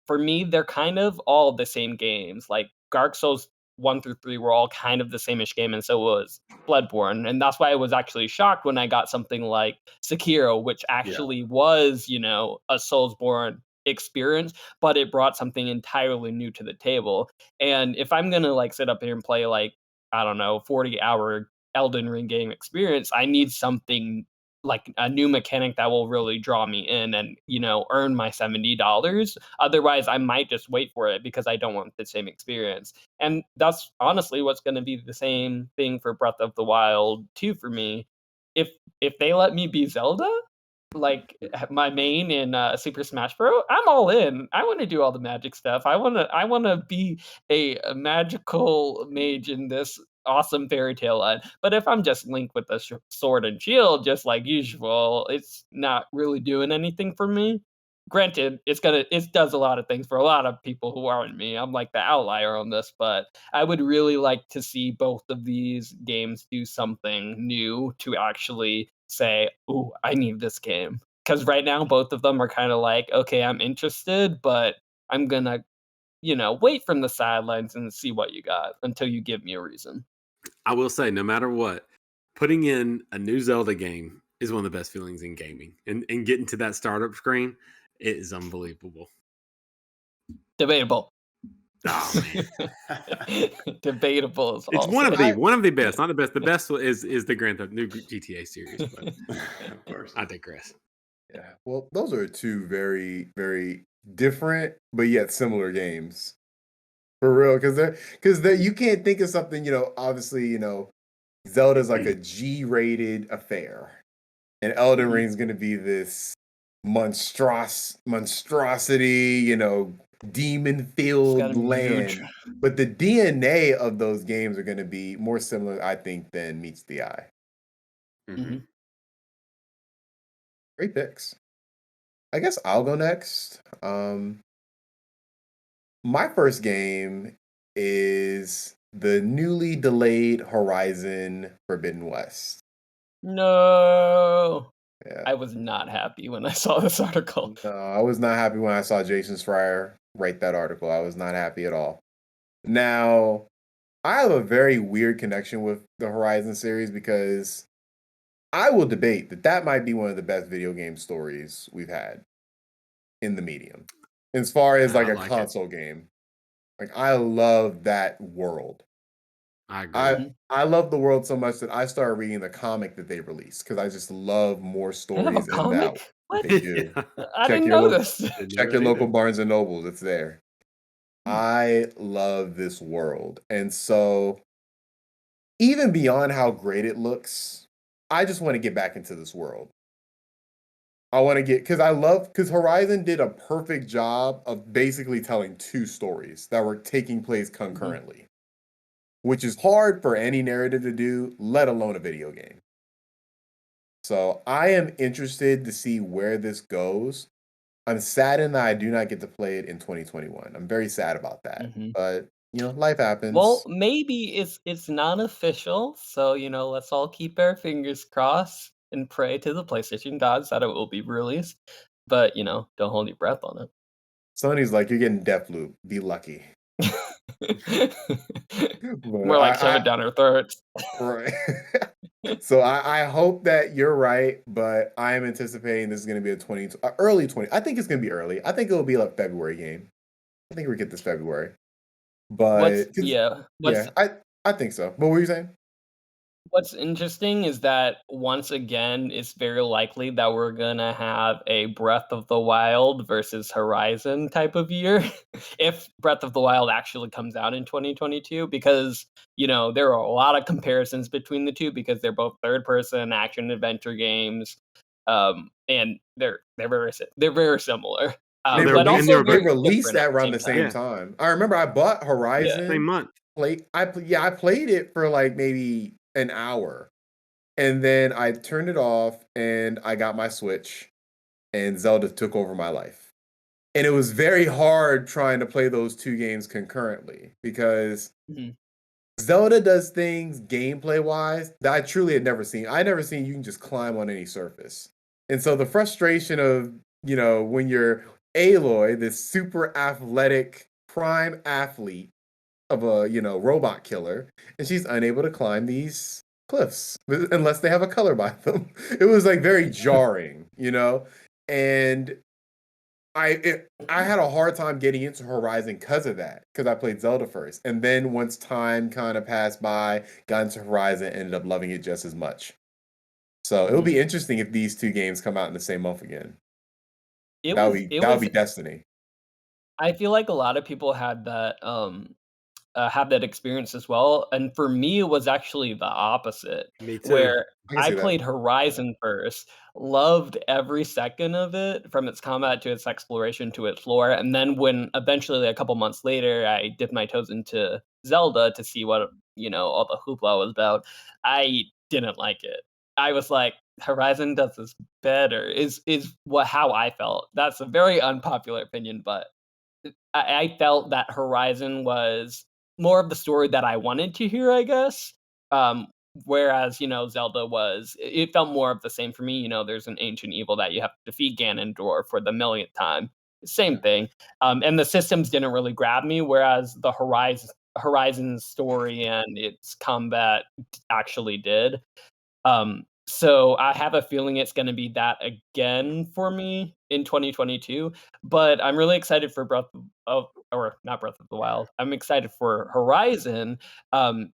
for me, they're kind of all the same games. Like Dark Souls 1 through 3 were all kind of the same-ish game, and so was Bloodborne. And that's why I was actually shocked when I got something like Sekiro, which actually was, a Soulsborne experience, but it brought something entirely new to the table. And if I'm gonna like sit up here and play like, I don't know, 40-hour Elden Ring game experience, I need something like a new mechanic that will really draw me in and earn my $70. Otherwise I might just wait for it because I don't want the same experience. And that's honestly what's going to be the same thing for Breath of the Wild 2 for me. If they let me be Zelda, like my main in Super Smash Bros, I'm all in. I want to do all the magic stuff. I want to be a magical mage in this awesome fairy tale line. But if I'm just Link with a sword and shield, just like usual, it's not really doing anything for me. Granted, it does a lot of things for a lot of people who aren't me. I'm like the outlier on this, but I would really like to see both of these games do something new to actually say, "Ooh, I need this game." Because right now, both of them are kind of like, "Okay, I'm interested, but I'm gonna, wait from the sidelines and see what you got until you give me a reason." I will say, no matter what, putting in a new Zelda game is one of the best feelings in gaming, and getting to that startup screen, it is unbelievable. Debatable. Oh man, debatable. Is it's one of the best, not the best. The best is the Grand Theft new GTA series, but of course, I digress. Yeah, well, those are two very, very different but yet similar games, for real. Because you can't think of something. Obviously, Zelda's like a G-rated affair, and Elden Ring's going to be this monstrosity, demon-filled land. But the DNA of those games are going to be more similar, I think, than meets the eye. Great picks. I guess I'll go next. My first game is the newly delayed Horizon Forbidden West. No. Yeah. I was not happy when I saw this article. No, I was not happy when I saw Jason Schreier write that article. I was not happy at all. Now, I have a very weird connection with the Horizon series because I will debate that that might be one of the best video game stories we've had in the medium. As far as like I a like it. console game. Like I love that world. I agree. I love the world so much that I started reading the comic that they released because I just love more They have a stories in that. comic? What? They do. I Check didn't your know local this. Didn't know check your that local either. Barnes and Nobles. It's there. I love this world. And so even beyond how great it looks, I just want to get back into this world. I want to get because Horizon did a perfect job of basically telling two stories that were taking place concurrently, which is hard for any narrative to do, let alone a video game. So I am interested to see where this goes. I'm saddened that I do not get to play it in 2021. I'm very sad about that. Mhm. But life happens. Well, maybe it's not official, so let's all keep our fingers crossed and pray to the PlayStation gods that it will be released. But don't hold your breath on Sony's like, you're getting Deathloop. Be lucky. it. But More like shove it down our throats. right. So I hope that you're right, but I am anticipating this is going to be a early 20. I think it's going to be early. I think it will be a February game. I think we get this February. But What's I think so. What were you saying? What's interesting is that once again, it's very likely that we're gonna have a Breath of the Wild versus Horizon type of year if Breath of the Wild actually comes out in 2022, because there are a lot of comparisons between the two because they're both third-person action adventure games, and they're very similar, They but and also they're they very released different at that the around same the time. same Yeah. time. I remember I bought Yeah. Horizon. Same month. I played it for like maybe an hour, and then I turned it off, and I got my Switch, and Zelda took over my life. And it was very hard trying to play those two games concurrently because Mhm. Zelda does things gameplay wise that I truly had never seen. I never seen you can just climb on any surface. And so the frustration of, when you're Aloy, this super athletic prime athlete of a, robot killer, and she's unable to climb these cliffs unless they have a color by them. It was like very jarring, And I had a hard time getting into Horizon because of that, because I played Zelda first. And then once time kind of passed by, got into Horizon, ended up loving it just as much. So it'll be interesting if these two games come out in the same month again. It That was would be it that would was be destiny. I feel like a lot of people had that experience as well, and for me, it was actually the opposite, Me too. where I can I see that. played Horizon first, loved every second of it, from its combat to its exploration to its lore, and then when eventually a couple months later, I dipped my toes into Zelda to see what, all the hoopla was about, I didn't like it. I was like, "Horizon does this better," is how I felt. That's a very unpopular opinion, but I felt that Horizon was more of the story that I wanted to hear, I guess. Um, Whereas, Zelda it felt more of the same for me. There's an ancient evil that you have to defeat Ganondorf for the millionth time. Same Yeah. thing. And the systems didn't really grab me, whereas the Horizon story and its combat actually did. So I have a feeling it's gonna be that again for me in 2022, but I'm really excited for Breath of or not Breath of the Wild. I'm excited for Horizon, um,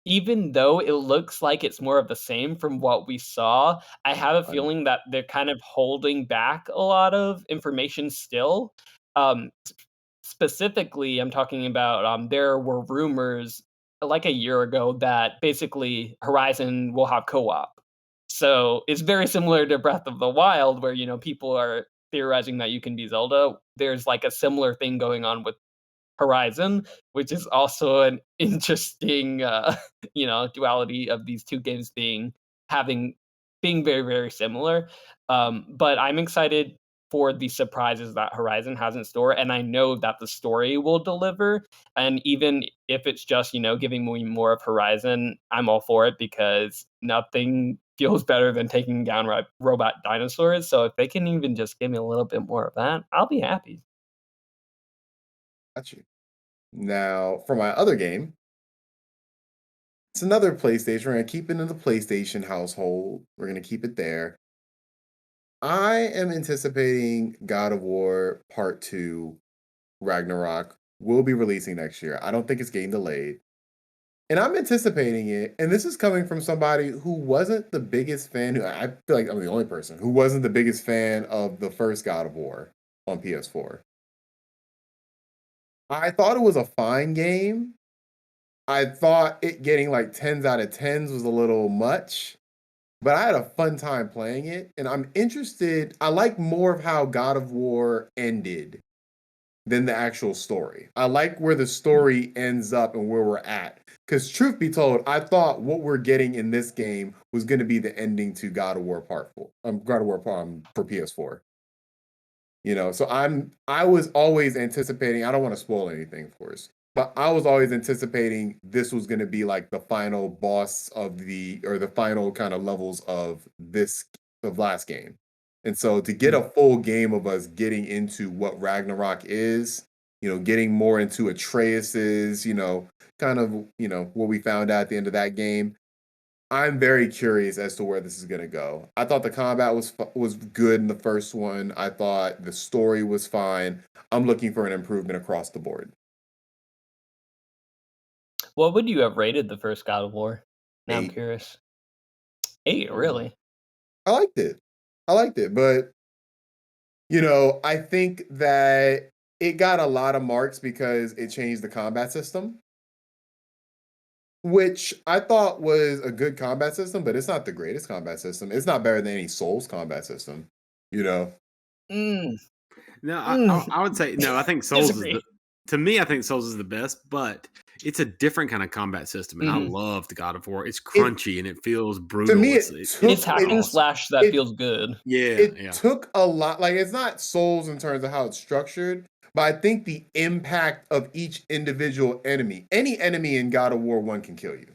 even though it looks like it's more of the same from what we saw. I have a Fun. feeling that they're kind of holding back a lot of information still. Specifically, I'm talking about, there were rumors like a year ago that basically Horizon will have co-op. So it's very similar to Breath of the Wild, where people are theorizing that you can be Zelda. There's like a similar thing going on with Horizon, which is also an interesting, duality of these two games having being very, very similar. But I'm excited for the surprises that Horizon has in store, and I know that the story will deliver. And even if it's just giving me more of Horizon, I'm all for it because nothing feels better than taking down robot dinosaurs. So if they can even just give me a little bit more of that, I'll be happy. Got you. Now, for my other game, it's another PlayStation. We're going to keep it in the PlayStation household. We're going to keep it there. I am anticipating God of War Part 2 Ragnarok will be releasing next year. I don't think it's getting delayed. And I'm anticipating it. And this is coming from somebody who wasn't the biggest fan. I feel like I'm the only person who wasn't the biggest fan of the first God of War on PS4. I thought it was a fine game. I thought it getting like 10s out of 10s was a little much, but I had a fun time playing it. And I'm interested. I like more of how God of War ended than the actual story. I like where the story ends up and where we're at. Because truth be told, I thought what we're getting in this game was going to be the ending to God of War Part 4. God of War for PS4. So I was always anticipating, I don't want to spoil anything, of course, but I was always anticipating this was going to be like the final boss or the final kind of levels of last game. And so to get a full game of us getting into what Ragnarok is, getting more into Atreus's, kind of, what we found out at the end of that game, I'm very curious as to where this is going to go. I thought the combat was good in the first one. I thought the story was fine. I'm looking for an improvement across the board. What would you have rated the first God of War? Now I'm 8. curious. 8, really? I liked it, but I think that it got a lot of marks because it changed the combat system, which I thought was a good combat system, but it's not the greatest combat system. It's not better than any Souls combat system, you know? Mm, No, mm. I would say no. I think Souls is Disagree. to me. I think Souls is the best, but it's a different kind of combat system, and I Mhm. love the God of War. It's It crunchy and it feels To brutal. me, It's it it's It's took hack fucking and it awesome. slash that it feels good. Yeah, it yeah. took a lot. Like, it's not Souls in terms of how it's structured, but I think the impact of each individual enemy, any enemy in God of War 1 can kill you.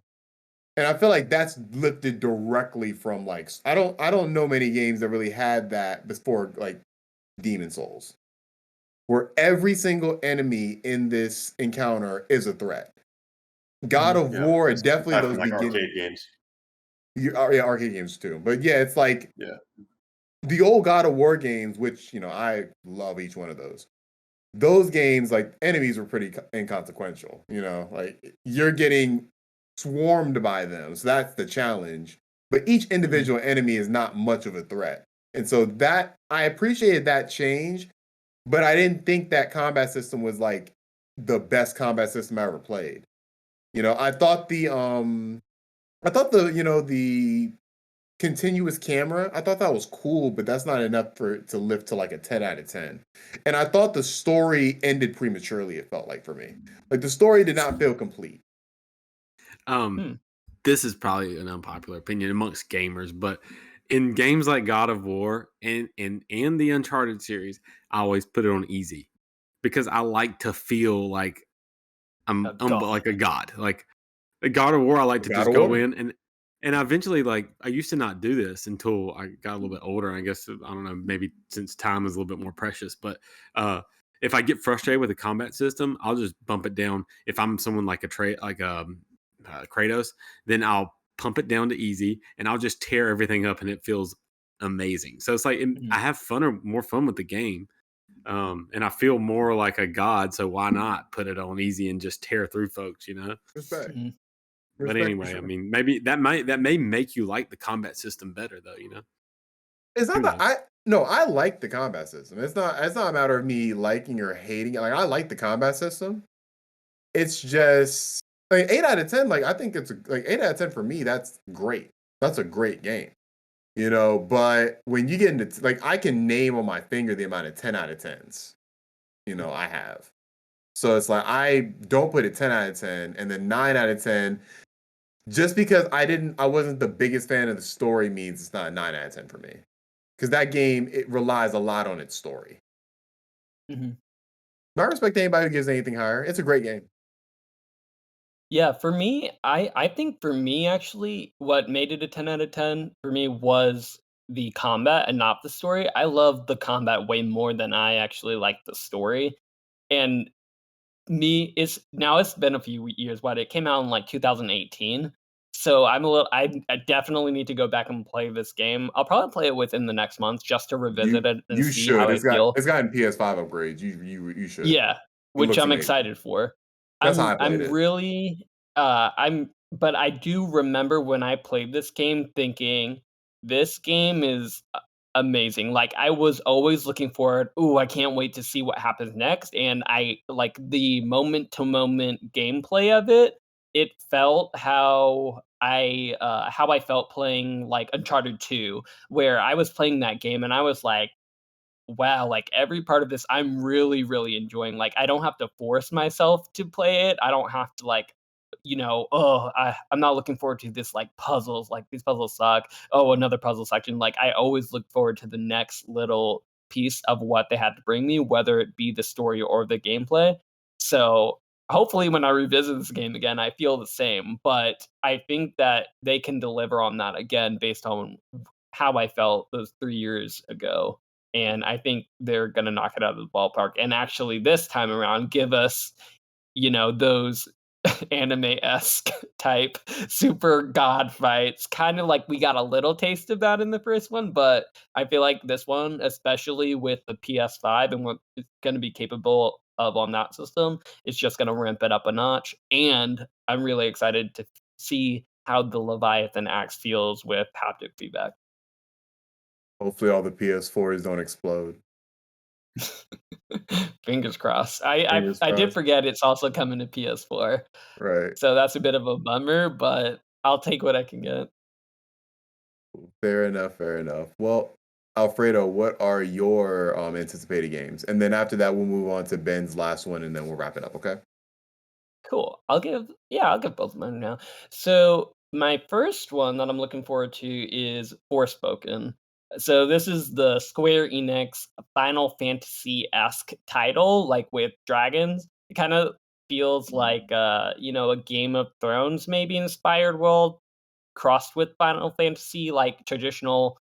And I feel like that's lifted directly from like I don't know many games that really had that before, like Demon Souls, where every single enemy in this encounter is a threat. God Mhm. of Yeah, War, that's definitely aside from those like begin arcade games. yeah, arcade games too. But yeah, it's like Yeah, the old God of War games, which I love each one of those. Those games, like enemies were pretty inconsequential. Like you're getting swarmed by them, so that's the challenge. But each individual enemy is not much of a threat, and so that I appreciated that change. But I didn't think that combat system was like the best combat system I ever played. I thought the continuous camera, I thought that was cool, but that's not enough for it to lift to like a 10 out of 10. And I thought the story ended prematurely, it felt like for me. Like the story did not feel complete. Hmm. This is probably an unpopular opinion amongst gamers, but in games like God of War and the Uncharted series, I always put it on easy because I like to feel like A I'm god. like a god. Like a God of War, I like to God just of go War. in and I eventually like I used to not do this until I got a little bit older. I guess I don't know, maybe since time is a little bit more precious. But if I get frustrated with the combat system, I'll just bump it down. If I'm someone like Kratos, then I'll pump it down to easy and I'll just tear everything up and it feels amazing. So it's like Mhm. I have more fun with the game. And I feel more like a god, so why not put it on easy and just tear through folks, Respect. Mhm. But Respect for anyway, I sure. mean, maybe that may make you like the combat system better, though. It's not Who that knows? I like the combat system. It's not a matter of me liking or hating it. Like I like the combat system. It's just like 8 out of 10, like I think it's like 8 out of 10 for me, that's great. That's a great game. But when you get into like I can name on my finger the amount of 10 out of 10s, I have. So it's like I don't put it 10 out of 10 and then 9 out of 10 just because I wasn't the biggest fan of the story means it's not a 9 out of 10 for me. Because that game, it relies a lot on its story. Mhm. But I respect anybody who gives anything higher. It's a great game. Yeah, for me, I think for me actually, what made it a 10 out of 10 for me was the combat and not the story. I love the combat way more than I actually like the story. And it's been a few years, but it came out in like 2018. So I definitely need to go back and play this game. I'll probably play it within the next month just to revisit it and You see how should. I feel. It's gotten PS5 upgrades. You should. Yeah, It which looks I'm amazing. excited for. That's how I played I'm it. really I'm but I do remember when I played this game thinking this game is amazing. Like I was always looking forward, "Ooh, I can't wait to see what happens next." And I like the moment to moment gameplay of it. It felt how I felt playing like Uncharted 2, where I was playing that game and I was like, wow, like every part of this I'm really, really enjoying. Like I don't have to force myself to play it. I don't have to like, I'm not looking forward to this like puzzles. Like these puzzles suck. Oh, another puzzle section. Like I always look forward to the next little piece of what they had to bring me, whether it be the story or the gameplay. So hopefully when I revisit this game again, I feel the same. But I think that they can deliver on that again based on how I felt those 3 years ago. And I think they're gonna knock it out of the ballpark. And actually, this time around, give us, those anime-esque type super god fights, kind of like we got a little taste of that in the first one. But I feel like this one, especially with the PS5 and what it's gonna be capable of on that system, it's just gonna ramp it up a notch. And I'm really excited to see how the Leviathan axe feels with haptic feedback. Hopefully, all the PS4s don't explode. Fingers crossed. I, I Fingers I did crossed. forget it's also coming to PS4, Right. so that's a bit of a bummer, but I'll take what I can get. Fair enough. Fair enough. Well, Alfredo, what are your anticipated games? And then after that, we'll move on to Ben's last one, and then we'll wrap it up. Okay. Cool. I'll give both of mine now. So my first one that I'm looking forward to is Forspoken. So this is the Square Enix Final Fantasy-esque title, like with dragons. It kind of feels like a Game of Thrones maybe inspired world crossed with Final Fantasy, like traditional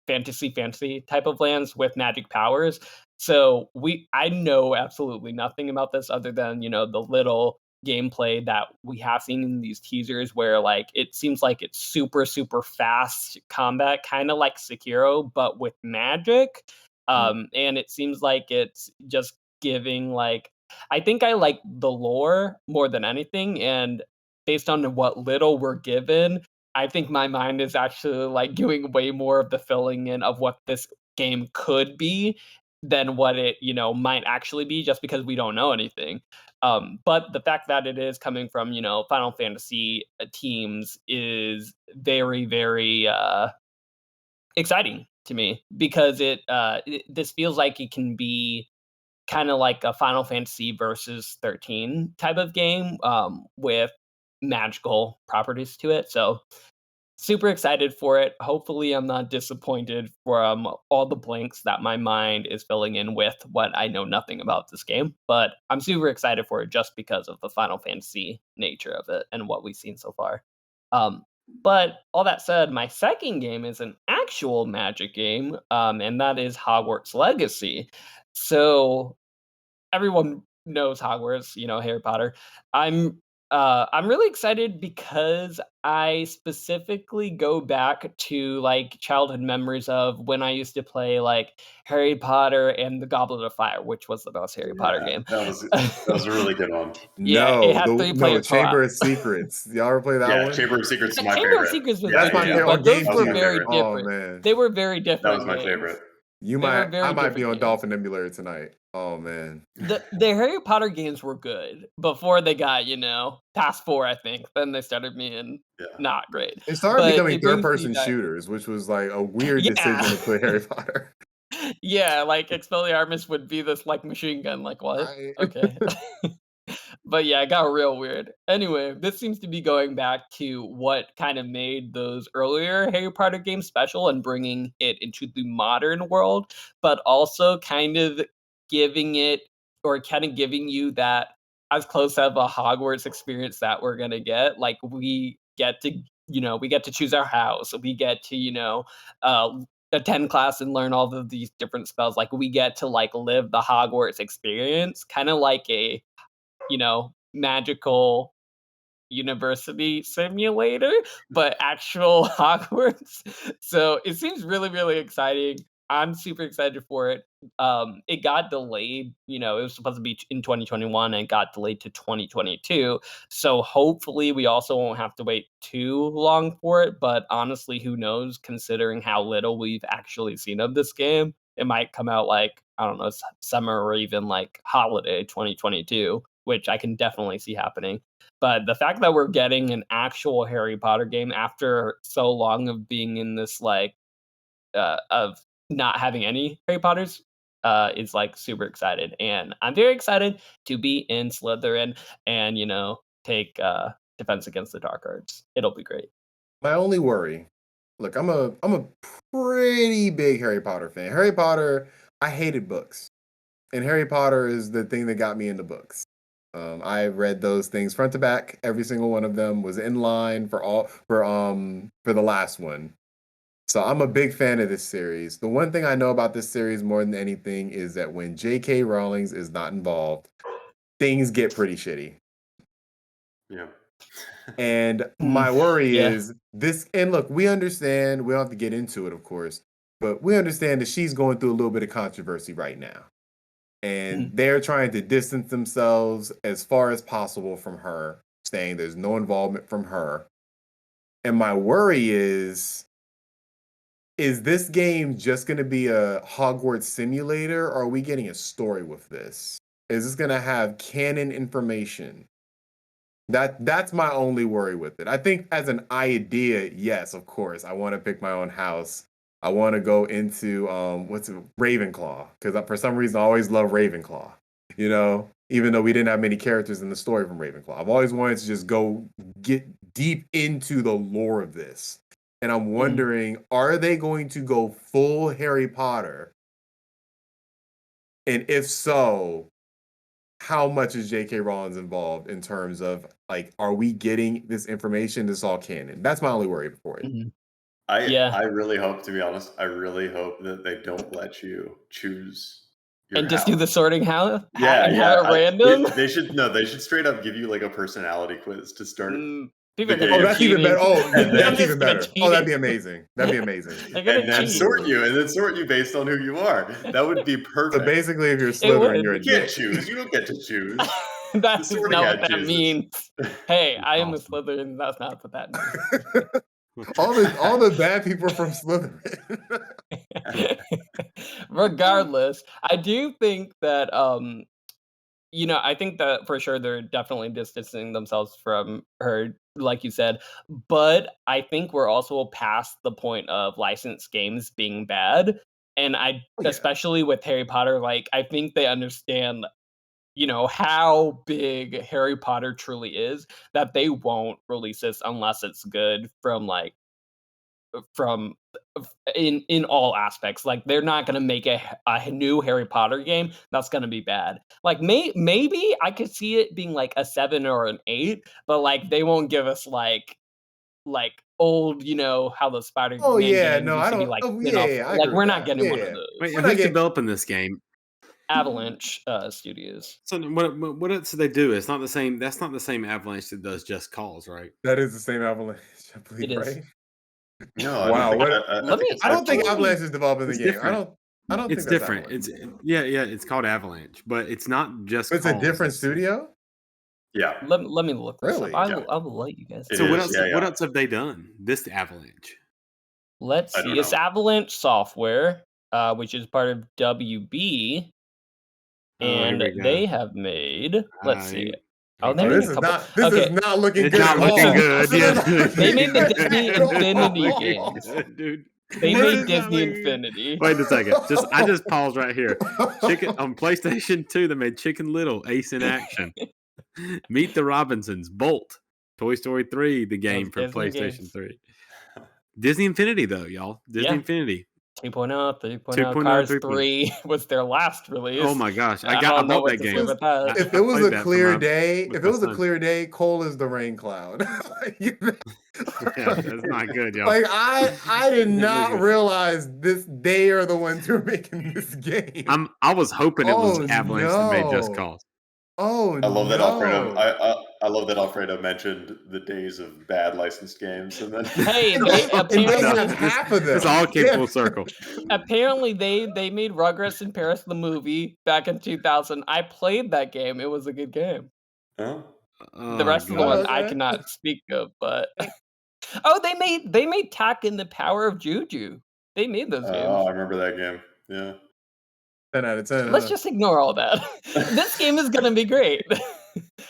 fantasy type of lands with magic powers. So I know absolutely nothing about this other than the little gameplay that we have seen in these teasers where like it seems like it's super fast combat, kind of like Sekiro but with magic. Mm. And it seems like it's just giving like I think I like the lore more than anything, and based on what little we're given, I think my mind is actually like doing way more of the filling in of what this game could be than what it might actually be just because we don't know anything. But the fact that it is coming from Final Fantasy teams is very, very exciting to me because this feels like it can be kind of like a Final Fantasy versus 13 type of game with magical properties to it. So super excited for it. Hopefully, I'm not disappointed from all the blanks that my mind is filling in with what I know nothing about this game. But I'm super excited for it just because of the Final Fantasy nature of it and what we've seen so far. But all that said, my second game is an actual Magic game, and that is Hogwarts Legacy. So everyone knows Hogwarts, Harry Potter. I'm really excited because I specifically go back to like childhood memories of when I used to play like Harry Potter and the Goblet of Fire, which was the best Harry Potter Yeah, game. that was a really good one. Yeah, it No, had the three no player Chamber co-op. of Secrets. Y'all ever play that Yeah, one? Chamber of Secrets is Yeah, my Chamber of favorite. Secrets was Yeah, That's good my yeah, too, favorite on but those that was were my GameCube. very favorite. Oh different. man, They were very That was different my games. favorite. I Very might be different on games. Dolphin Emulator tonight. Oh man, The Harry Potter games were good before they got past 4, I think. Then they started being Yeah. not great. it started But becoming it brings me third-person back. shooters, which was like a weird Yeah. decision to put Harry Potter. Yeah, like Expelliarmus would be this like machine gun, like what? I, Okay. But yeah, it got real weird. Anyway, this seems to be going back to what kind of made those earlier Harry Potter games special and bringing it into the modern world, but also kind of giving it or kind of giving you that as close of a Hogwarts experience that we're gonna get. Like we get to, we get to choose our house. We get to, attend class and learn all of these different spells. Like we get to like live the Hogwarts experience, kind of like a, magical university simulator, but actual Hogwarts. So it seems really, really exciting. I'm super excited for it. It got delayed. It was supposed to be in 2021 and got delayed to 2022. So hopefully we also won't have to wait too long for it. But honestly, who knows? Considering how little we've actually seen of this game, it might come out like, I don't know, summer or even like holiday 2022, which I can definitely see happening. But the fact that we're getting an actual Harry Potter game after so long of being in this like of not having any Harry Potters is like super excited, and I'm very excited to be in Slytherin and take Defense Against the Dark Arts. It'll be great. My only worry, look, I'm a pretty big Harry Potter fan. Harry Potter, I hated books, and Harry Potter is the thing that got me into books. I read those things front to back. Every single one of them was in line for the last one. So I'm a big fan of this series. The one thing I know about this series more than anything is that when J.K. Rowling is not involved, things get pretty shitty. Yeah. And my worry Yeah. is this. And look, we understand. We don't have to get into it, of course, but we understand that she's going through a little bit of controversy right now. And they're trying to distance themselves as far as possible from her, saying there's no involvement from her. And my worry is this game just going to be a Hogwarts simulator, or are we getting a story with this? Is this going to have canon information? That's my only worry with it. I think as an idea, yes, of course, I want to pick my own house. I want to go into Ravenclaw, because for some reason I always love Ravenclaw. Even though we didn't have many characters in the story from Ravenclaw, I've always wanted to just go get deep into the lore of this. And I'm wondering, are they going to go full Harry Potter? And if so, how much is J.K. Rowling involved in terms of like, are we getting this information that's all canon? That's my only worry for it. I really hope, to be honest, I really hope that they don't let you choose your And just house. do the sorting hat Yeah, and have it random. They should straight up give you like a personality quiz to start. People are the gonna game. Oh, that's even better. Oh, And that's then- even better. Oh, that'd be amazing. That'd be amazing. They're gonna and then cheat. sort you based on who you are. That would be perfect. So basically, if you're would. Slytherin, you're a You can't dick. choose. You don't get to choose. That's The not sorting what hat that chooses. means. Hey, I am a Awesome. Slytherin. That's not what that means. all the bad people are from Slytherin. Regardless, I do think that I think that for sure they're definitely distancing themselves from her, like you said. But I think we're also past the point of licensed games being bad. And especially with Harry Potter, like I think they understand, how big Harry Potter truly is, that they won't release this unless it's good from in all aspects. Like they're not going to make a new Harry Potter game that's going to be bad. Like maybe I could see it being like a 7 or an 8, but like they won't give us like old, how the Spider-Man Oh yeah, games no, used I to be don't. like Oh spin-off. yeah, I Like agree we're with not that. getting one Yeah. of those. Wait, We're not who's getting- developing this game? Avalanche Studios. So what else do they do? It's not the same. That's not the same Avalanche that does Just Cause, right? That is the same Avalanche, I believe, It is. right? No, Wow, what- it's I don't think absolutely- Avalanche is developing the It's game. I different. don't It's think that's different. Avalanche. It's yeah. It's called Avalanche, but it's not Just. It's a Cause. different It's- studio. Yeah. Let me look this Really? up. Yeah. I will let you guys. It So what is, else? yeah, What yeah. else have they done? This Avalanche. Let's I don't see. It's know. Avalanche Software, which is part of WB, Oh, here and we go. they have made. Let's see. you- Oh, they Oh, made this a is couple. not. This okay, is not looking It's good. not at looking all. good. This is Yeah. not looking They made the good Disney at all. Infinity games. Dude. They This made is Disney not looking good. Infinity. Wait a second. I just paused right here. Chicken on PlayStation 2. They made Chicken Little, Ace in Action, Meet the Robinsons, Bolt, Toy Story 3, the game for Disney PlayStation games. 3. Disney Infinity though, y'all. Disney Yeah. Infinity. 2.0, 3.0, 2.0, Cars 3.0. 3 was their last release. Oh my gosh, I I don't know bought what that to say game. about that. If I it was played a that for clear my- day, with if my it was a son. clear day, Cole is the rain cloud. Yeah, that's not good, y'all. Like I did Not not good. realize they are the ones who are making this game. I was hoping it was Oh, Avalanche that made Just no. Cause. Oh I love that Alfredo. no. I love that Alfredo mentioned the days of bad licensed games, and then Hey, And they they apparently have half of them. This all came Yeah. full circle. apparently they made Rugrats in Paris the movie back in 2000. I played that game. It was a good game. Huh? The Oh, rest of the God. ones I Okay. cannot speak of, but oh, they made Takken the Power of Juju. They made those Oh, games. I remember that game. Yeah. 10 out of 10. Let's huh? just ignore all that. This game is gonna be great.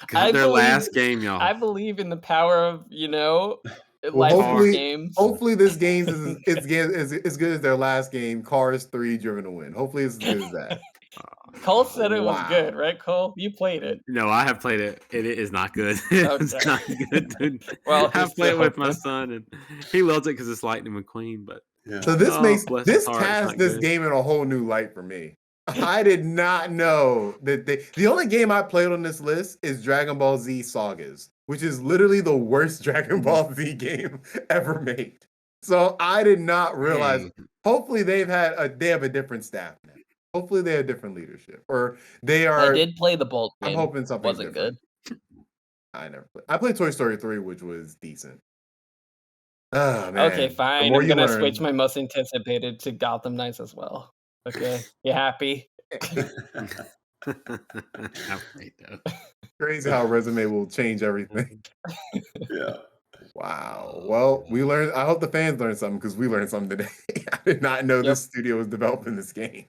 God, their last game, y'all. I believe in the power of Well, licensed hopefully, games. hopefully this game is as good as their last game, Cars 3 Driven to Win. Hopefully it's as good as that. Cole said it was Wow. good, right, Cole? You played it. No, I have played it. It is not good. It's Okay. not good, dude. Well, I here's played to it with hope my then. son, and he loves it because it's Lightning McQueen. But Yeah. So this Oh, makes bless this his heart, it's casts not this good. game in a whole new light for me. I did not know that the only game I played on this list is Dragon Ball Z Sagas, which is literally the worst Dragon Ball Z game ever made. So I did not realize. Dang. Hopefully they have a different staff now. Hopefully they have different leadership, or they I are. did play the Bolt I'm game. hoping something Wasn't different. good. I never played. I played Toy Story 3, which was decent. Oh man. Okay, The fine. more I'm you gonna learn- switch my most anticipated to Gotham Knights as well. Okay, you happy? I played that. Crazy how a resume will change everything. Yeah. Wow. Well, we learned. I hope the fans learned something because we learned something today. I did not know Yep. this studio was developing this game.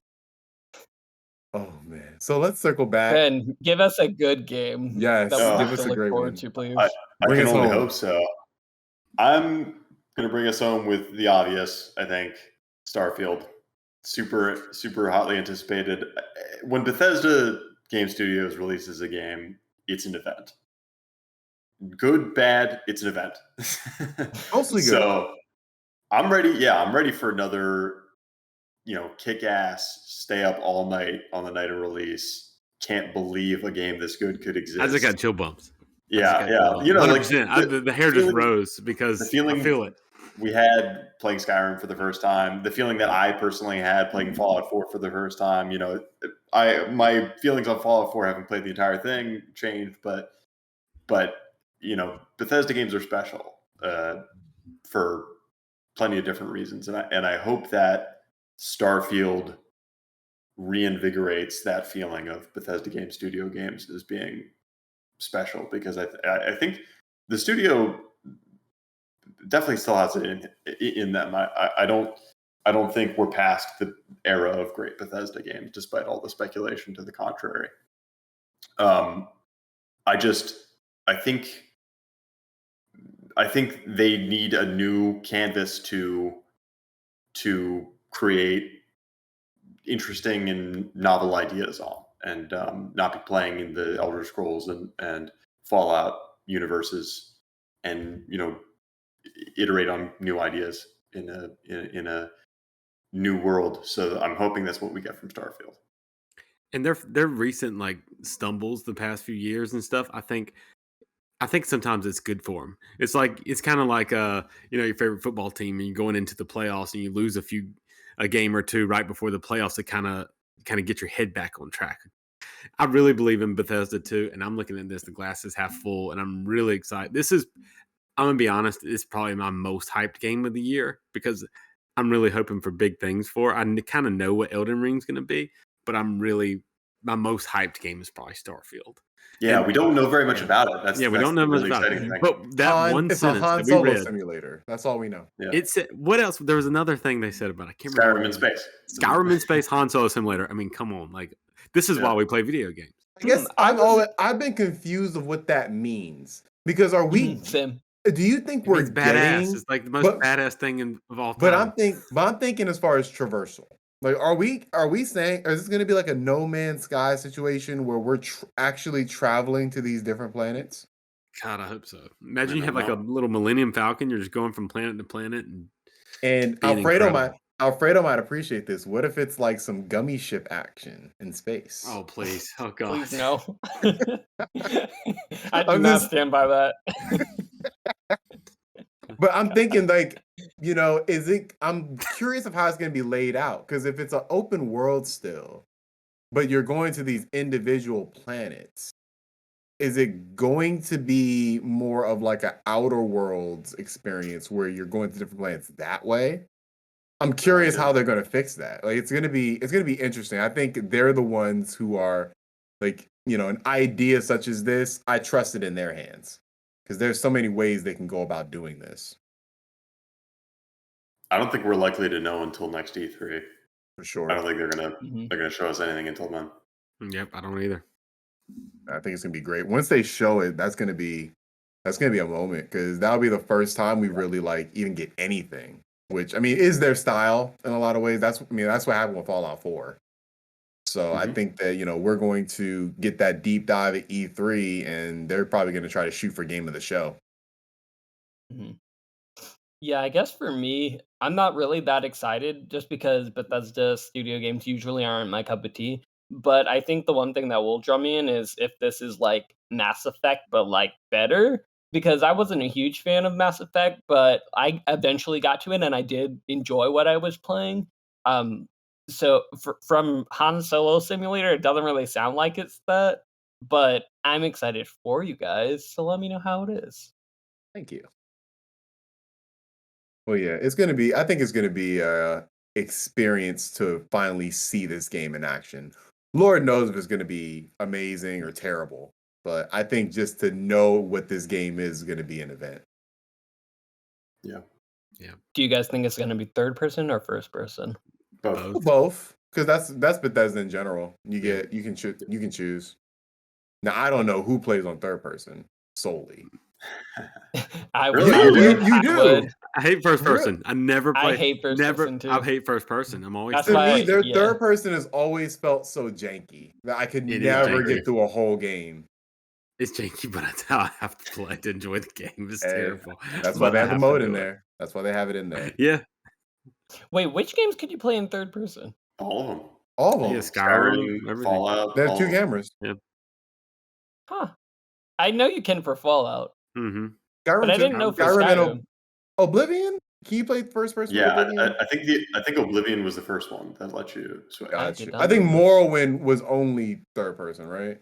Oh man. So let's circle back. Ben, give us a good game. Yes, that we give have us to a look great forward one. to, please. I Bring can us only home. hope so. I'm gonna bring us home with the obvious. I think Starfield, super hotly anticipated. When Bethesda Game Studios releases a game, it's an event. Good, bad, it's an event. Mostly good. So I'm ready. Yeah, I'm ready for another, kick ass, stay up all night on the night of release. Can't believe a game this good could exist. I just got chill bumps. yeah. 100%. The hair just feeling- rose because the feeling I feel it. we had playing Skyrim for the first time, the feeling that I personally had playing Fallout 4 for the first time. My feelings on Fallout 4, having played the entire thing, changed, but Bethesda games are special for plenty of different reasons, and I hope that Starfield reinvigorates that feeling of Bethesda Game Studio games as being special, because I think the studio definitely still has it in them. I don't think we're past the era of great Bethesda games, despite all the speculation to the contrary. I think they need a new canvas to create interesting and novel ideas on, and not be playing in the Elder Scrolls and Fallout universes, and iterate on new ideas in a new world. So I'm hoping that's what we get from Starfield. And their recent stumbles the past few years and stuff, I think sometimes it's good for them. It's kind of like your favorite football team, and you're going into the playoffs and you lose a game or two right before the playoffs to kind of get your head back on track. I really believe in Bethesda too, and I'm looking at this, the glass is half full, and I'm really excited. I'm gonna be honest, it's probably my most hyped game of the year, because I'm really hoping for big things for it. I kind of know what Elden Ring's gonna be, but my most hyped game is probably Starfield. Yeah, And- we don't know very much about it. We don't know much really about exciting it. thing. But that one It's a sentence Han that we Solo read, simulator. That's all we know. Yeah. it said, what else? There was another thing they said about it. I can't remember. Skyrim in space. Skyrim in space, Han Solo simulator. I mean, come on, this is Yeah. why we play video games. I guess I I've been confused of what that means, because are we? Sim. Do you think It we're means badass. getting? It's the most but- badass thing of all time. But I'm thinking as far as traversal. Are we saying, is this going to be like a No Man's Sky situation where we're actually traveling to these different planets? God, I hope so. Imagine you I have don't a little Millennium Falcon. You're just going from planet to planet. And And Being Alfredo incredible. Alfredo might appreciate this. What if it's like some gummy ship action in space? Oh please. Oh god. Please no. I do I'm not just- stand by that. But I'm thinking like, I'm curious of how it's going to be laid out. Because if it's an open world still, but you're going to these individual planets, is it going to be more of like an outer worlds experience where you're going to different planets that way? I'm curious how they're going to fix that. Like it's going to be interesting. I think they're the ones who are like, an idea such as this, I trust it in their hands because there's so many ways they can go about doing this. I don't think we're likely to know until next E3. For I sure. don't think they're gonna Mhm. show us anything until then. Yep, I don't either. I think it's gonna be great. Once they show it, that's gonna be a moment because that'll be the first time we really like even get anything. Which I mean is their style in a lot of ways. That's what happened with Fallout 4. So I Mhm. think that we're going to get that deep dive at E3, and they're probably going to try to shoot for game of the show. Mhm. Yeah, I guess for me, I'm not really that excited just because Bethesda studio games usually aren't my cup of tea. But I think the one thing that will draw me in is if this is like Mass Effect, but like better. Because I wasn't a huge fan of Mass Effect, but I eventually got to it and I did enjoy what I was playing. Um, so from Han Solo Simulator, it doesn't really sound like it's that, but I'm excited for you guys. So let me know how it is. Thank you. Well, yeah, it's gonna be. I think it's gonna be a experience to finally see this game in action. Lord knows if it's gonna be amazing or terrible, but I think just to know what this game is going to be an event. Do you guys think it's going to be third person or first person? Both. Both, because that's Bethesda in general. Yeah. You can choose. Now I don't know who plays on third person solely. I Really? would. You I do. would. I hate first Really? person. I never play. I hate first never, person, too. I hate first person. I'm always That's To why- me, their yeah. third person has always felt so janky that I could It is never janky. get through a whole game. It's janky, but that's how I have to play to enjoy the game. It's Hey, terrible. That's why But they I have the have to mode in do it. there. That's why they have it in there. Yeah. Wait, which games could you play in third person? All of them. All of them. Yeah, Skyrim, everything. Fallout. They have all 2 of them. cameras. Huh. I know you can for Fallout, Mm-hmm. Skyrim but I 2, didn't know for Skyrim and Skyrim. Oblivion. Can you play first person? with Yeah, Oblivion? I think Oblivion was the first one that let you switch. Gotcha. did I not think know this. Morrowind was only third person, right?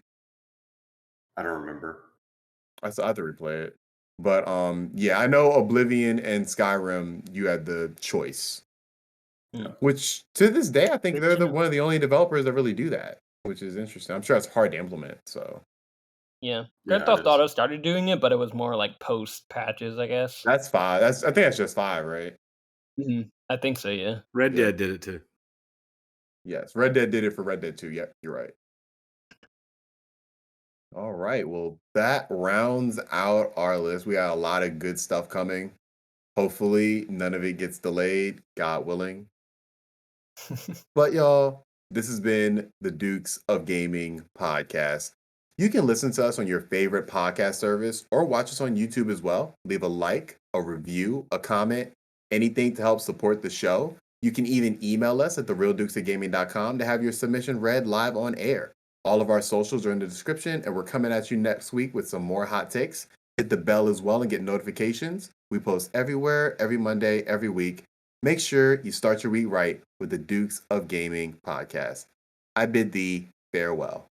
I don't remember. I still have to replay it. But yeah, I know Oblivion and Skyrim, you had the choice. Yeah. Which to this day, I think Good they're to know. one of the only developers that really do that, which is interesting. I'm sure it's hard to implement. So Yeah. Yeah, Grand it Theft is. Auto started doing it, but it was more like post patches, I guess. that's 5. I think that's just 5, right? I think so, yeah. Red Yeah. Dead did it too. Yes. Red Dead did it for Red Dead 2. Yep, you're right. All right. Well, that rounds out our list. We got a lot of good stuff coming. Hopefully, none of it gets delayed, God willing. But y'all, this has been the Dukes of Gaming podcast. You can listen to us on your favorite podcast service or watch us on YouTube as well. Leave a like, a review, a comment, anything to help support the show. You can even email us at therealdukesofgaming.com to have your submission read live on air. All of our socials are in the description, and we're coming at you next week with some more hot takes. Hit the bell as well and get notifications. We post everywhere, every Monday, every week. Make sure you start your week right with the Dukes of Gaming podcast. I bid thee farewell.